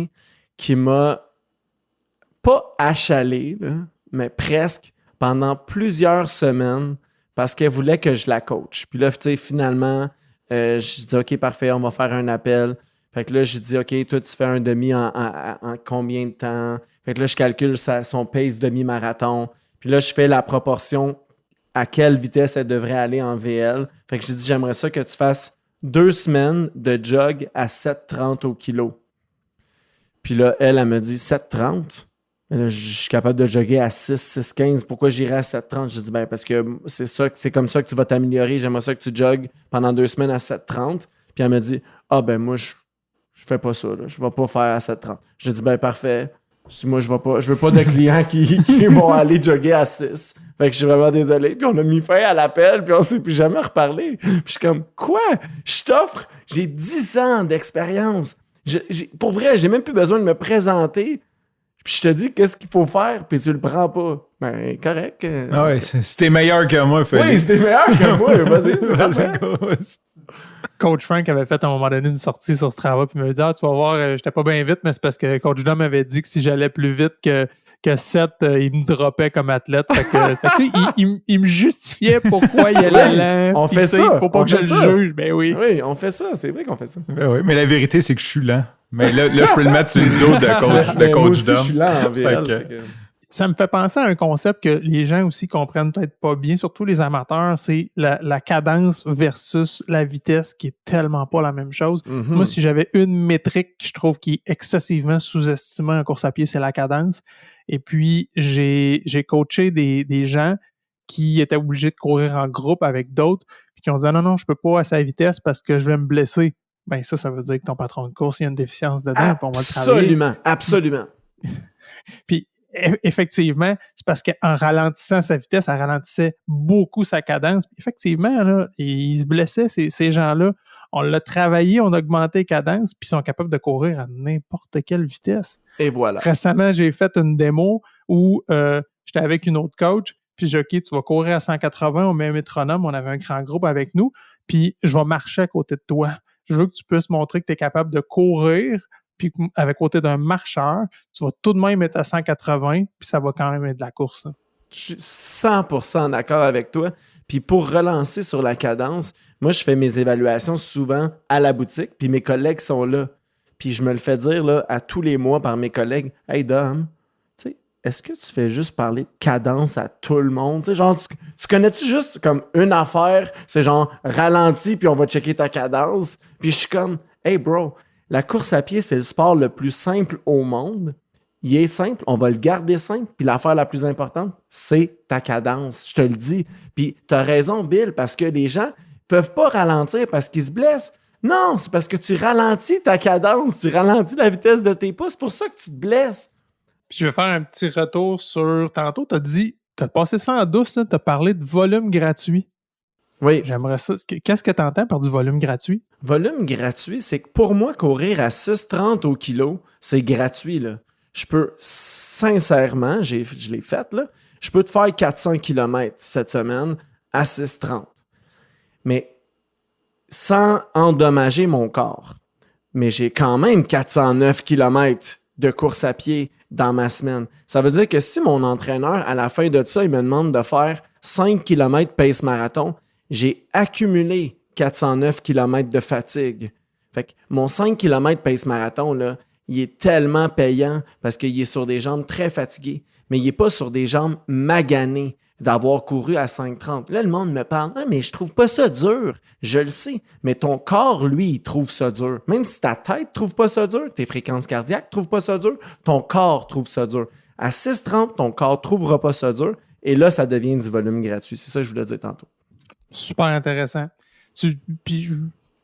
qui m'a pas achalé, là, mais presque pendant plusieurs semaines parce qu'elle voulait que je la coach. Puis là, tu sais, finalement, je dis OK, parfait, on va faire un appel. Fait que là, je dis OK, toi, tu fais un demi en combien de temps? Fait que là, je calcule son pace demi-marathon. Puis là, je fais la proportion à quelle vitesse elle devrait aller en VL. Fait que j'ai dit, j'aimerais ça que tu fasses 2 semaines de jog à 7,30 au kilo. Puis là, elle me dit 7,30? Là, je suis capable de jogger à 6,15. Pourquoi j'irais à 7,30? J'ai dit, ben parce que c'est comme ça que tu vas t'améliorer. J'aimerais ça que tu jogues pendant 2 semaines à 7,30. Puis elle me dit, ah ben moi, je fais pas ça. Là. Je vais pas faire à 7,30. J'ai dit, ben parfait. Si moi, je veux pas de clients qui vont aller jogger à 6. Fait que je suis vraiment désolé. Puis on a mis fin à l'appel, puis on s'est plus jamais reparlé. Puis je suis comme, quoi? Je t'offre, j'ai 10 ans d'expérience. Pour vrai, j'ai même plus besoin de me présenter. Puis je te dis qu'est-ce qu'il faut faire, puis tu le prends pas. Ben, correct. Ah ouais, c'était meilleur que moi, Félix. Oui, c'était meilleur que moi. Vas-y. Coach Frank avait fait à un moment donné une sortie sur Strava, puis il m'avait dit tu vas voir, j'étais pas bien vite, mais c'est parce que Coach Dom m'avait dit que si j'allais plus vite que Seth, il me droppait comme athlète. Fait que, il me justifiait pourquoi il allait lent. On fait ça. Faut pas que je le juge. Ben oui. Oui, on fait ça. C'est vrai qu'on fait ça. Ben oui, mais la vérité, c'est que je suis lent. Mais là je peux le mettre sur le dos de Moi Coach aussi, Dom. je suis lent en VL. Fait que- Ça me fait penser à un concept que les gens aussi comprennent peut-être pas bien, surtout les amateurs, c'est la cadence versus la vitesse qui est tellement pas la même chose. Mhm. Moi, si j'avais une métrique que je trouve qui est excessivement sous-estimée en course à pied, c'est la cadence. Et puis, j'ai coaché des gens qui étaient obligés de courir en groupe avec d'autres, puis qui ont dit non, je peux pas à sa vitesse parce que je vais me blesser. Ben ça veut dire que ton patron de course, il y a une déficience dedans, puis on va le travailler. Absolument. Puis, effectivement, c'est parce qu'en ralentissant sa vitesse, elle ralentissait beaucoup sa cadence. Puis effectivement, là, ils se blessaient, ces gens-là. On l'a travaillé, on a augmenté la cadence, puis ils sont capables de courir à n'importe quelle vitesse. Et voilà. Récemment, j'ai fait une démo où j'étais avec une autre coach, puis j'ai dit, OK, tu vas courir à 180, on met un métronome, on avait un grand groupe avec nous, puis je vais marcher à côté de toi. Je veux que tu puisses montrer que tu es capable de courir, puis avec côté d'un marcheur, tu vas tout de même être à 180, puis ça va quand même être de la course. Hein. Je suis 100% d'accord avec toi. Puis pour relancer sur la cadence, moi, je fais mes évaluations souvent à la boutique, puis mes collègues sont là. Puis je me le fais dire là, à tous les mois par mes collègues. « Hey Dom, tu sais, est-ce que tu fais juste parler de cadence à tout le monde? Tu sais, genre, tu connais-tu juste comme une affaire? C'est genre ralenti, puis on va checker ta cadence. » Puis je suis comme « Hey bro, la course à pied, c'est le sport le plus simple au monde. Il est simple, on va le garder simple. Puis l'affaire la plus importante, c'est ta cadence. Je te le dis. Puis tu as raison, Bill, parce que les gens peuvent pas ralentir parce qu'ils se blessent. Non, c'est parce que tu ralentis ta cadence, tu ralentis la vitesse de tes pas. C'est pour ça que tu te blesses. Puis je vais faire un petit retour sur... Tantôt, tu as dit, tu as passé ça en douce, tu as parlé de volume gratuit. Oui. J'aimerais ça. Qu'est-ce que tu entends par du volume gratuit? Volume gratuit, c'est que pour moi, courir à 6,30 au kilo, c'est gratuit, là. Je peux, sincèrement, je l'ai fait, là, je peux te faire 400 km cette semaine à 6,30. Mais sans endommager mon corps. Mais j'ai quand même 409 km de course à pied dans ma semaine. Ça veut dire que si mon entraîneur, à la fin de ça, il me demande de faire 5 km pace marathon, j'ai accumulé 409 km de fatigue. Fait que mon 5 km pace marathon, là, il est tellement payant parce qu'il est sur des jambes très fatiguées, mais il n'est pas sur des jambes maganées d'avoir couru à 5,30. Là, le monde me parle, mais je trouve pas ça dur. Je le sais, mais ton corps, lui, il trouve ça dur. Même si ta tête trouve pas ça dur, tes fréquences cardiaques trouvent pas ça dur, ton corps trouve ça dur. À 6,30, ton corps trouvera pas ça dur, et là, ça devient du volume gratuit. C'est ça que je voulais dire tantôt. Super intéressant. Puis, je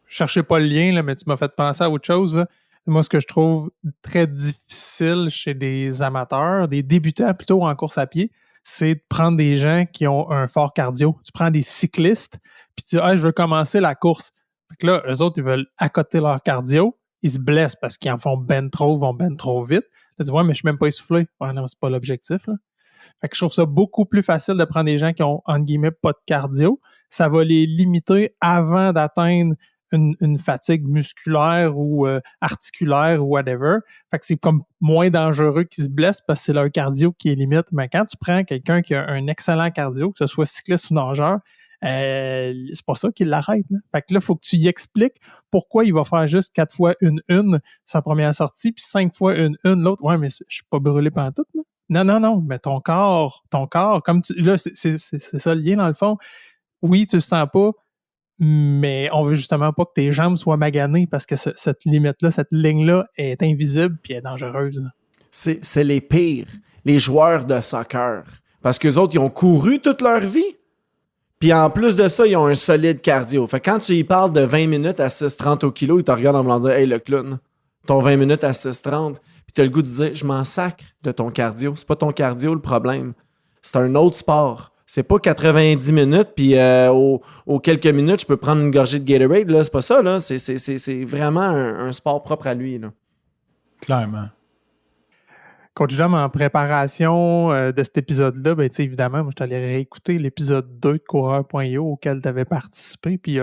cherchais pas le lien, là, mais tu m'as fait penser à autre chose. Là. Moi, ce que je trouve très difficile chez des amateurs, des débutants plutôt en course à pied, c'est de prendre des gens qui ont un fort cardio. Tu prends des cyclistes, puis tu dis je veux commencer la course. Fait que là, eux autres, ils veulent accoter leur cardio. Ils se blessent parce qu'ils en font ben trop, vont ben trop vite. Ils disent mais je suis même pas essoufflé. Ouais, non, c'est pas l'objectif. Là. Fait que je trouve ça beaucoup plus facile de prendre des gens qui ont, entre guillemets, pas de cardio. Ça va les limiter avant d'atteindre une fatigue musculaire ou articulaire ou whatever. Fait que c'est comme moins dangereux qu'ils se blessent parce que c'est leur cardio qui est limite. Mais quand tu prends quelqu'un qui a un excellent cardio, que ce soit cycliste ou nageur, c'est pas ça qui l'arrête. Là. Fait que là, il faut que tu y expliques pourquoi il va faire juste 4 fois une sa première sortie, puis 5 fois une l'autre. Ouais, mais je suis pas brûlé pendant tout. Là. Non, mais ton corps, comme là, c'est ça le lien dans le fond. Oui, tu le sens pas, mais on veut justement pas que tes jambes soient maganées parce que cette limite-là, cette ligne-là est invisible puis est dangereuse. C'est les pires, les joueurs de soccer. Parce qu'eux autres, ils ont couru toute leur vie. Puis en plus de ça, ils ont un solide cardio. Fait que quand tu y parles de 20 minutes à 6,30 au kilo, ils te regardent en voulant dire « Hey, le clown, ton 20 minutes à 6,30. » Puis tu as le goût de dire « Je m'en sacre de ton cardio. C'est pas ton cardio le problème. C'est un autre sport. » C'est pas 90 minutes, puis aux quelques minutes, je peux prendre une gorgée de Gatorade. Là. C'est pas ça. Là. C'est vraiment un sport propre à lui. Là. Clairement. Coach Dom, en préparation de cet épisode-là, ben, évidemment, moi, je t'allais réécouter l'épisode 2 de Coureur.io auquel tu avais participé. Puis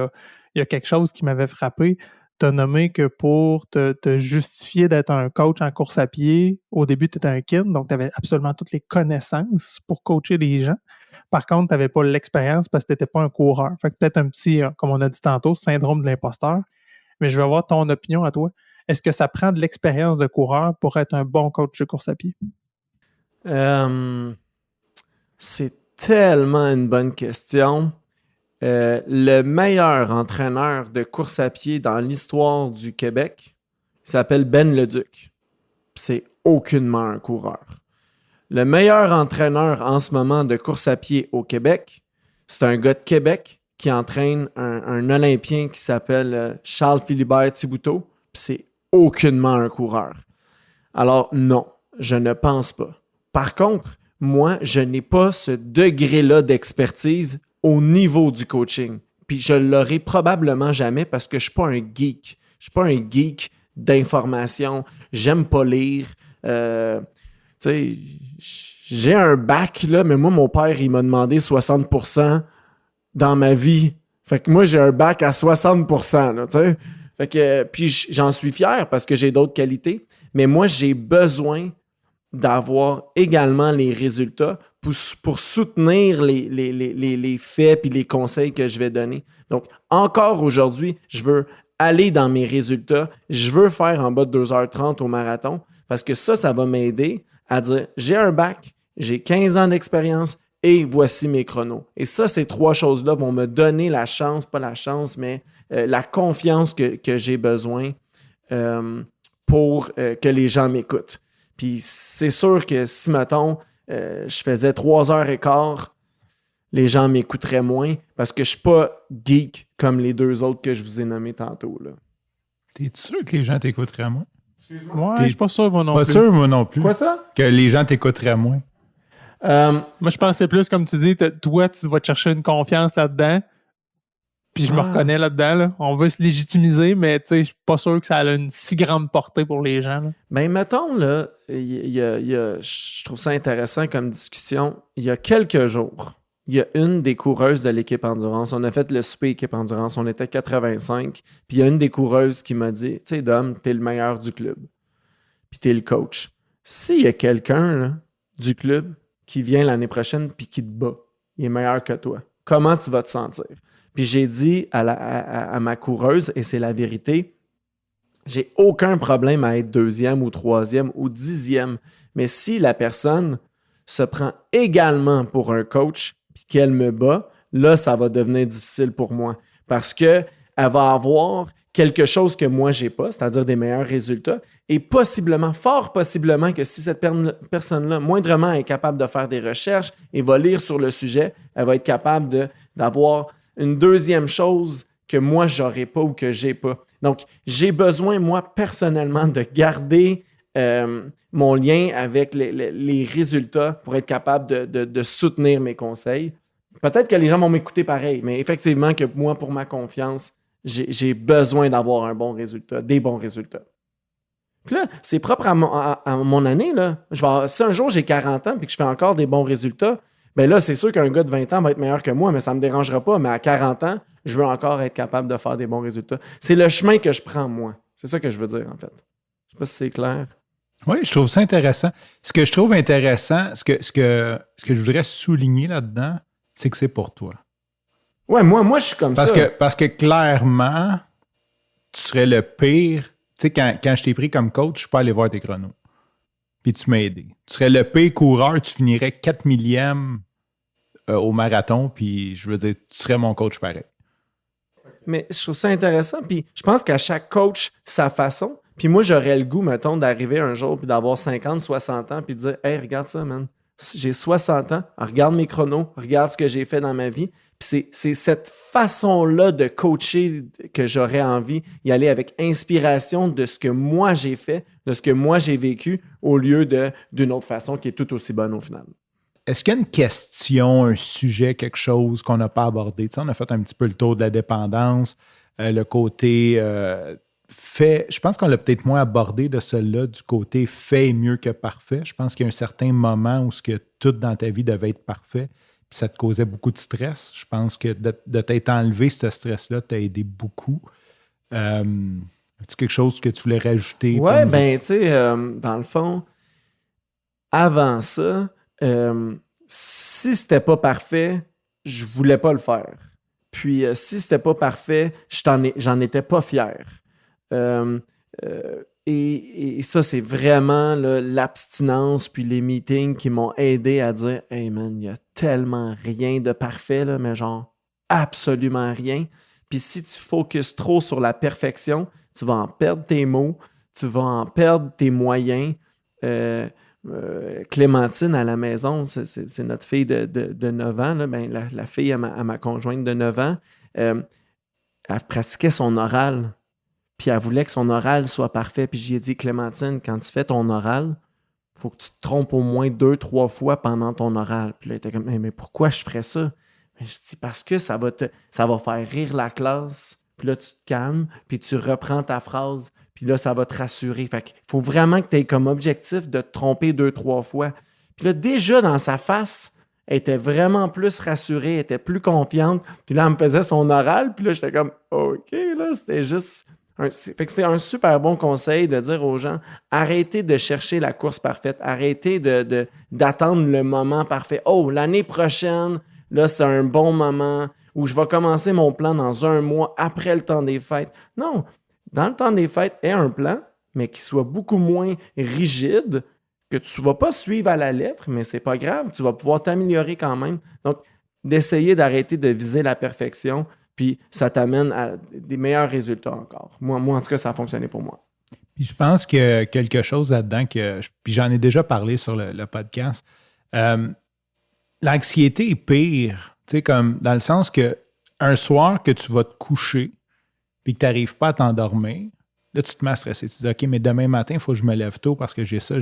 il il y a quelque chose qui m'avait frappé. Tu as nommé que pour te justifier d'être un coach en course à pied, au début, tu étais un kid, donc tu avais absolument toutes les connaissances pour coacher les gens. Par contre, tu n'avais pas l'expérience parce que tu n'étais pas un coureur. Fait que peut-être un petit, comme on a dit tantôt, syndrome de l'imposteur. Mais je veux avoir ton opinion à toi. Est-ce que ça prend de l'expérience de coureur pour être un bon coach de course à pied? C'est tellement une bonne question. Le meilleur entraîneur de course à pied dans l'histoire du Québec, il s'appelle Ben Leduc. C'est aucunement un coureur. Le meilleur entraîneur en ce moment de course à pied au Québec, c'est un gars de Québec qui entraîne un Olympien qui s'appelle Charles-Philibert Thibouteau. C'est aucunement un coureur. Alors non, je ne pense pas. Par contre, moi, je n'ai pas ce degré-là d'expertise au niveau du coaching. Puis je l'aurai probablement jamais parce que je ne suis pas un geek. Je ne suis pas un geek d'information. J'aime pas lire. Tu sais, j'ai un bac, là, mais moi, mon père, il m'a demandé 60% dans ma vie. Fait que moi, j'ai un bac à 60%, là, tu sais. Fait que, puis j'en suis fier parce que j'ai d'autres qualités. Mais moi, j'ai besoin d'avoir également les résultats pour soutenir les faits et les conseils que je vais donner. Donc, encore aujourd'hui, je veux aller dans mes résultats. Je veux faire en bas de 2h30 au marathon parce que ça va m'aider à dire j'ai un bac, j'ai 15 ans d'expérience et voici mes chronos. Et ça, ces trois choses-là vont me donner la chance, pas la chance, mais la confiance que j'ai besoin pour que les gens m'écoutent. Puis c'est sûr que si, mettons, je faisais 3h15, les gens m'écouteraient moins parce que je ne suis pas geek comme les deux autres que je vous ai nommés tantôt. Là. T'es sûr que les gens t'écouteraient moins? Excuse-moi. Ouais, je suis pas sûr, moi non plus. Pas sûr, moi non plus. Quoi ça? Que les gens t'écouteraient moins. Moi, je pensais plus, comme tu dis, toi, tu vas te chercher une confiance là-dedans. Puis je me reconnais là-dedans. Là. On veut se légitimiser, mais je suis pas sûr que ça a une si grande portée pour les gens. Là. Ben, mettons, là, je trouve ça intéressant comme discussion. Il y a quelques jours, il y a une des coureuses de l'équipe Endurance. On a fait le souper équipe Endurance. On était 85. Puis il y a une des coureuses qui m'a dit, tu sais, Dom, t'es le meilleur du club. Puis t'es le coach. S'il y a quelqu'un là, du club qui vient l'année prochaine puis qui te bat, il est meilleur que toi, comment tu vas te sentir? Puis j'ai dit à ma coureuse, et c'est la vérité, j'ai aucun problème à être 2e ou 3e ou 10e. Mais si la personne se prend également pour un coach puis qu'elle me bat, là, ça va devenir difficile pour moi. Parce qu'elle va avoir quelque chose que moi, j'ai pas, c'est-à-dire des meilleurs résultats. Et possiblement, fort possiblement que si cette personne-là, moindrement, est capable de faire des recherches et va lire sur le sujet, elle va être capable d'avoir une deuxième chose que moi, j'aurais pas ou que j'ai pas. Donc, j'ai besoin, moi, personnellement, de garder mon lien avec les résultats pour être capable de soutenir mes conseils. Peut-être que les gens vont m'écouter pareil, mais effectivement que moi, pour ma confiance, j'ai besoin d'avoir un bon résultat, des bons résultats. Puis là, c'est propre à mon année. Là. Si un jour j'ai 40 ans et que je fais encore des bons résultats, bien là, c'est sûr qu'un gars de 20 ans va être meilleur que moi, mais ça ne me dérangera pas. Mais à 40 ans, je veux encore être capable de faire des bons résultats. C'est le chemin que je prends, moi. C'est ça que je veux dire, en fait. Je ne sais pas si c'est clair. Oui, je trouve ça intéressant. Ce que je trouve intéressant, ce que je voudrais souligner là-dedans, c'est que c'est pour toi. Ouais, moi, je suis comme ça. Parce que clairement, tu serais le pire. Tu sais, quand je t'ai pris comme coach, je suis pas allé voir tes chronos. Puis tu m'as aidé. Tu serais le pire coureur, tu finirais 4 millième au marathon, puis je veux dire, tu serais mon coach pareil. Mais je trouve ça intéressant, puis je pense qu'à chaque coach, sa façon. Puis moi, j'aurais le goût, mettons, d'arriver un jour puis d'avoir 50, 60 ans puis de dire « Hey, regarde ça, man. J'ai 60 ans. Regarde mes chronos. Regarde ce que j'ai fait dans ma vie. » Puis c'est cette façon-là de coacher que j'aurais envie d'y aller avec inspiration de ce que moi j'ai fait, de ce que moi j'ai vécu, au lieu d'une autre façon qui est tout aussi bonne au final. Est-ce qu'il y a une question, un sujet, quelque chose qu'on n'a pas abordé? Tu sais, on a fait un petit peu le tour de la dépendance, le côté fait. Je pense qu'on l'a peut-être moins abordé de cela, du côté fait est mieux que parfait. Je pense qu'il y a un certain moment où ce que tout dans ta vie devait être parfait. puis ça te causait beaucoup de stress. Je pense que de t'être enlevé ce stress-là t'a aidé beaucoup. As-tu quelque chose que tu voulais rajouter? Ouais, ben, tu sais, dans le fond, avant ça, si c'était pas parfait, je voulais pas le faire. Puis, si c'était pas parfait, j'en étais pas fier. Et ça, c'est vraiment là, l'abstinence puis les meetings qui m'ont aidé à dire « Hey man, il y a tellement rien de parfait, là, mais genre absolument rien. » Puis si tu focuses trop sur la perfection, tu vas en perdre tes mots, tu vas en perdre tes moyens. Clémentine à la maison, c'est notre fille de 9 ans, là, ben, la fille à ma conjointe de 9 ans, elle pratiquait son oral. Puis elle voulait que son oral soit parfait. Puis j'ai dit, Clémentine, quand tu fais ton oral, il faut que tu te trompes au moins 2-3 fois pendant ton oral. Puis là, elle était comme, mais pourquoi je ferais ça? Mais je dis, parce que ça va faire rire la classe. Puis là, tu te calmes, puis tu reprends ta phrase. Puis là, ça va te rassurer. Fait qu'il faut vraiment que tu aies comme objectif de te tromper 2-3 fois. Puis là, déjà dans sa face, elle était vraiment plus rassurée, elle était plus confiante. Puis là, elle me faisait son oral. Puis là, j'étais comme, OK, là, c'était juste... Fait que c'est un super bon conseil de dire aux gens, arrêtez de chercher la course parfaite, arrêtez d'attendre le moment parfait. Oh, l'année prochaine, là, c'est un bon moment où je vais commencer mon plan dans 1 mois après le temps des fêtes. Non, dans le temps des fêtes, aie un plan, mais qui soit beaucoup moins rigide, que tu ne vas pas suivre à la lettre, mais c'est pas grave, tu vas pouvoir t'améliorer quand même. Donc, d'essayer d'arrêter de viser la perfection, puis ça t'amène à des meilleurs résultats encore. Moi, en tout cas, ça a fonctionné pour moi. Puis je pense qu'il y a quelque chose là-dedans puis j'en ai déjà parlé sur le podcast. L'anxiété est pire, tu sais, comme dans le sens que un soir que tu vas te coucher puis que tu n'arrives pas à t'endormir, là, tu te mets à stresser. Tu te dis, OK, mais demain matin, il faut que je me lève tôt parce que j'ai ça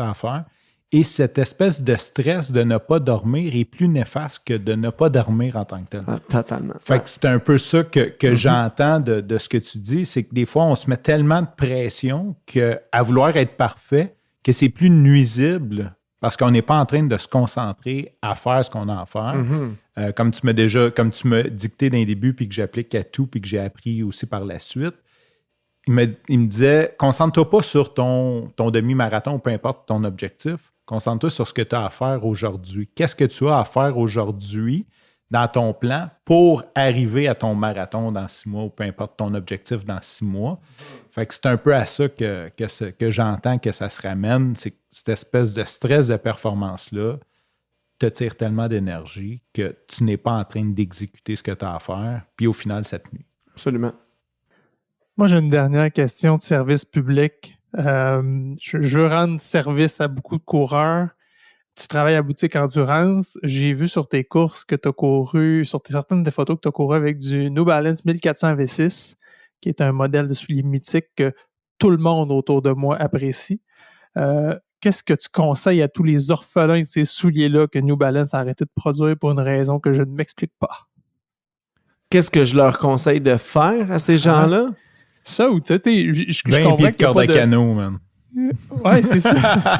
à faire. Et cette espèce de stress de ne pas dormir est plus néfaste que de ne pas dormir en tant que tel. Ah, totalement. Fait que c'est un peu ça que j'entends de ce que tu dis, c'est que des fois, on se met tellement de pression qu'à vouloir être parfait, que c'est plus nuisible parce qu'on n'est pas en train de se concentrer à faire ce qu'on a à faire. Comme tu m'as dicté dans les débuts, puis que j'applique à tout, puis que j'ai appris aussi par la suite. Il me disait, concentre-toi pas sur ton demi-marathon ou peu importe ton objectif. Concentre-toi sur ce que tu as à faire aujourd'hui. Qu'est-ce que tu as à faire aujourd'hui dans ton plan pour arriver à ton marathon dans 6 mois ou peu importe ton objectif dans 6 mois. Fait que c'est un peu à ça que j'entends que ça se ramène. C'est que cette espèce de stress de performance-là te tire tellement d'énergie que tu n'es pas en train d'exécuter ce que tu as à faire. Puis au final, ça te nuit. Absolument. Moi, j'ai une dernière question de service public. Je veux rendre service à beaucoup de coureurs. Tu travailles à Boutique Endurance. J'ai vu sur tes courses que tu as couru, certaines des photos que tu as couru avec du New Balance 1400 V6, qui est un modèle de soulier mythique que tout le monde autour de moi apprécie. Qu'est-ce que tu conseilles à tous les orphelins de ces souliers-là que New Balance a arrêté de produire pour une raison que je ne m'explique pas? Qu'est-ce que je leur conseille de faire à ces gens-là? Ça ou tu sais, je 20 comprends pieds de qu'il y a corde pas à de... canot, man. Ouais, c'est ça.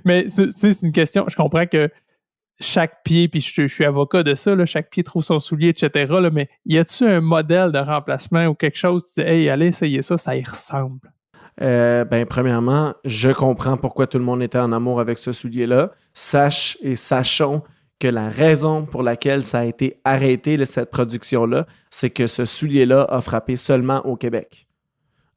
Mais c'est une question. Je comprends que chaque pied, puis je suis avocat de ça, là, chaque pied trouve son soulier, etc. Là, mais y a-tu un modèle de remplacement ou quelque chose? Tu dis, hey, allez, essayez ça y ressemble. Premièrement, je comprends pourquoi tout le monde était en amour avec ce soulier-là. Sachons que la raison pour laquelle ça a été arrêté, cette production-là, c'est que ce soulier-là a frappé seulement au Québec.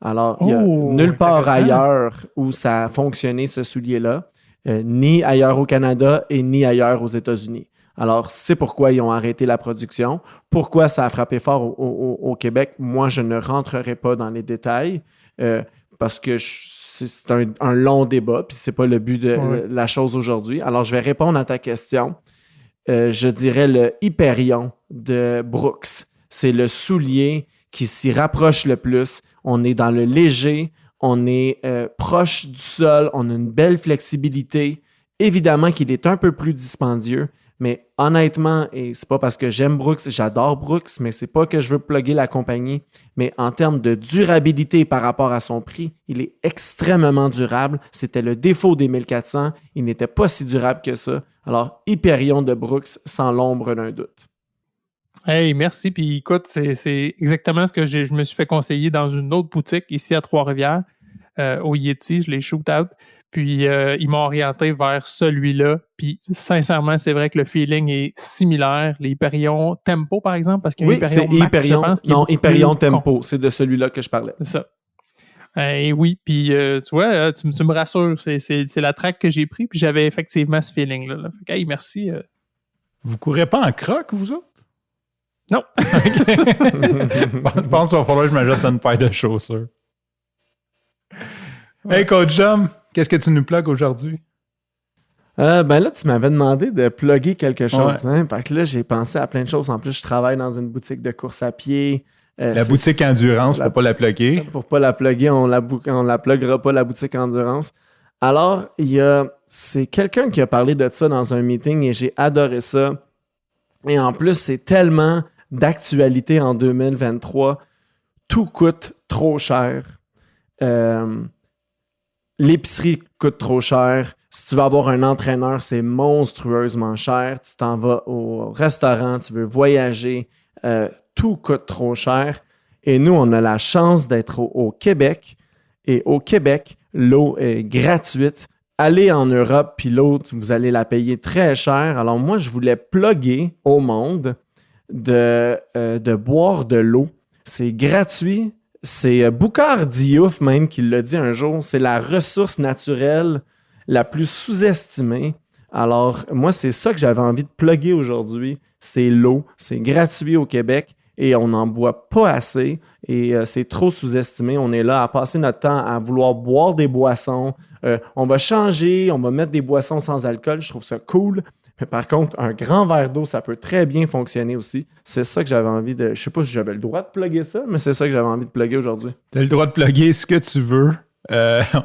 Alors, il n'y a nulle part ailleurs où ça a fonctionné, ce soulier-là, ni ailleurs au Canada et ni ailleurs aux États-Unis. Alors, c'est pourquoi ils ont arrêté la production. Pourquoi ça a frappé fort au Québec? Moi, je ne rentrerai pas dans les détails parce que c'est un long débat, puis ce n'est pas le but de la chose aujourd'hui. Alors, je vais répondre à ta question. Je dirais le Hyperion de Brooks. C'est le soulier qui s'y rapproche le plus. On est dans le léger, on est proche du sol, on a une belle flexibilité. Évidemment qu'il est un peu plus dispendieux, Mais honnêtement, et c'est pas parce que j'aime Brooks, j'adore Brooks, mais c'est pas que je veux plugger la compagnie, mais en termes de durabilité par rapport à son prix, il est extrêmement durable. C'était le défaut des 1400. Il n'était pas si durable que ça. Alors, Hyperion de Brooks, sans l'ombre d'un doute. Hey, merci. Puis écoute, c'est exactement ce que je me suis fait conseiller dans une autre boutique ici à Trois-Rivières, au Yeti. Je l'ai shoot out. Puis ils m'ont orienté vers celui-là. Puis sincèrement, c'est vrai que le feeling est similaire. Les Hyperion Tempo, par exemple, parce qu'il y a c'est Hyperion. Non, Hyperion Tempo. C'est de celui-là que je parlais. C'est ça. Et oui, puis tu vois, tu me rassures. C'est la track que j'ai pris. Puis j'avais effectivement ce feeling-là. Là. Fait que, hey, merci. Vous courez pas en croc, vous autres? Non. Je pense qu'il va falloir que je m'ajoute une paire de chaussures. Hey, Coach Dom, qu'est-ce que tu nous plugues aujourd'hui? Ben là, tu m'avais demandé de plugger quelque chose. Ouais. Hein? Fait que là, j'ai pensé à plein de choses. En plus, je travaille dans une boutique de course à pied. La boutique Endurance, pour pas la plugger. Pour pas la plugger, on la pluggera pas, la boutique Endurance. Alors, c'est quelqu'un qui a parlé de ça dans un meeting et j'ai adoré ça. Et en plus, c'est tellement d'actualité en 2023. Tout coûte trop cher. L'épicerie coûte trop cher. Si tu veux avoir un entraîneur, c'est monstrueusement cher. Tu t'en vas au restaurant, tu veux voyager. Tout coûte trop cher. Et nous, on a la chance d'être au Québec. Et au Québec, l'eau est gratuite. Allez en Europe, puis l'eau, vous allez la payer très cher. Alors moi, je voulais plugger au monde de boire de l'eau. C'est gratuit. C'est Boucard Diouf même qui l'a dit un jour. C'est la ressource naturelle la plus sous-estimée. Alors, moi, c'est ça que j'avais envie de plugger aujourd'hui. C'est l'eau. C'est gratuit au Québec et on n'en boit pas assez et c'est trop sous-estimé. On est là à passer notre temps à vouloir boire des boissons. On va changer, on va mettre des boissons sans alcool. Je trouve ça cool. Mais par contre, un grand verre d'eau, ça peut très bien fonctionner aussi. C'est ça que j'avais envie de... Je sais pas si j'avais le droit de plugger ça, mais c'est ça que j'avais envie de plugger aujourd'hui. Tu as le droit de plugger ce que tu veux.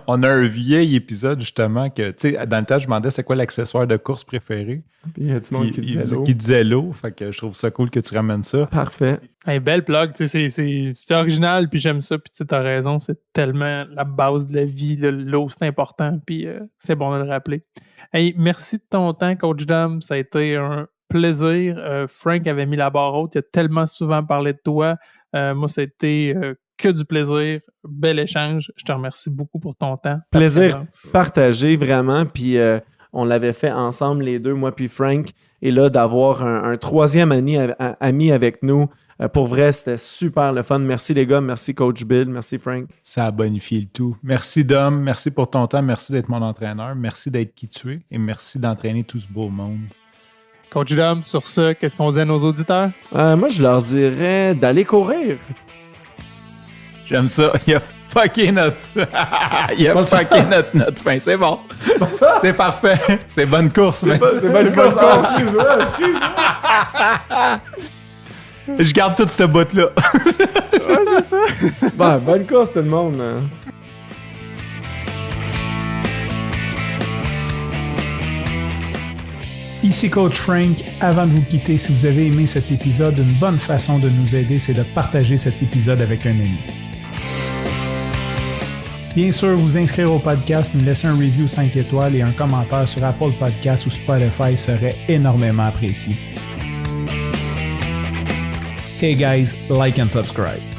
On a un vieil épisode, justement, que, tu sais, dans le temps, je demandais c'est quoi l'accessoire de course préféré. Puis il y a du monde qui disait l'eau. Fait que je trouve ça cool que tu ramènes ça. Parfait. Hey, belle plug, tu sais, c'est original, puis j'aime ça, puis tu as raison, c'est tellement la base de la vie, l'eau, c'est important, puis c'est bon de le rappeler. Hey, merci de ton temps, Coach Dom, ça a été un plaisir. Frank avait mis la barre haute, il a tellement souvent parlé de toi. Moi, ça a été que du plaisir, bel échange. Je te remercie beaucoup pour ton temps. Plaisir partagé, vraiment, puis on l'avait fait ensemble, les deux, moi puis Frank, et là, d'avoir un troisième ami avec nous, pour vrai, c'était super le fun. Merci les gars, merci Coach Bill, merci Frank. Ça a bonifié le tout. Merci Dom, merci pour ton temps, merci d'être mon entraîneur, merci d'être qui tu es et merci d'entraîner tout ce beau monde. Coach Dom, sur ce, qu'est-ce qu'on dit à nos auditeurs? Moi, je leur dirais d'aller courir. J'aime ça. Il a fucké notre fin. C'est bon. C'est parfait. C'est bonne course. C'est bonne course. Je garde tout ce bout-là. Ouais, c'est ça. Bonne course, tout le monde. Ici Coach Frank. Avant de vous quitter, si vous avez aimé cet épisode, une bonne façon de nous aider, c'est de partager cet épisode avec un ami. Bien sûr, vous inscrire au podcast, nous laisser un review 5 étoiles et un commentaire sur Apple Podcasts ou Spotify serait énormément apprécié. Okay guys, like and subscribe.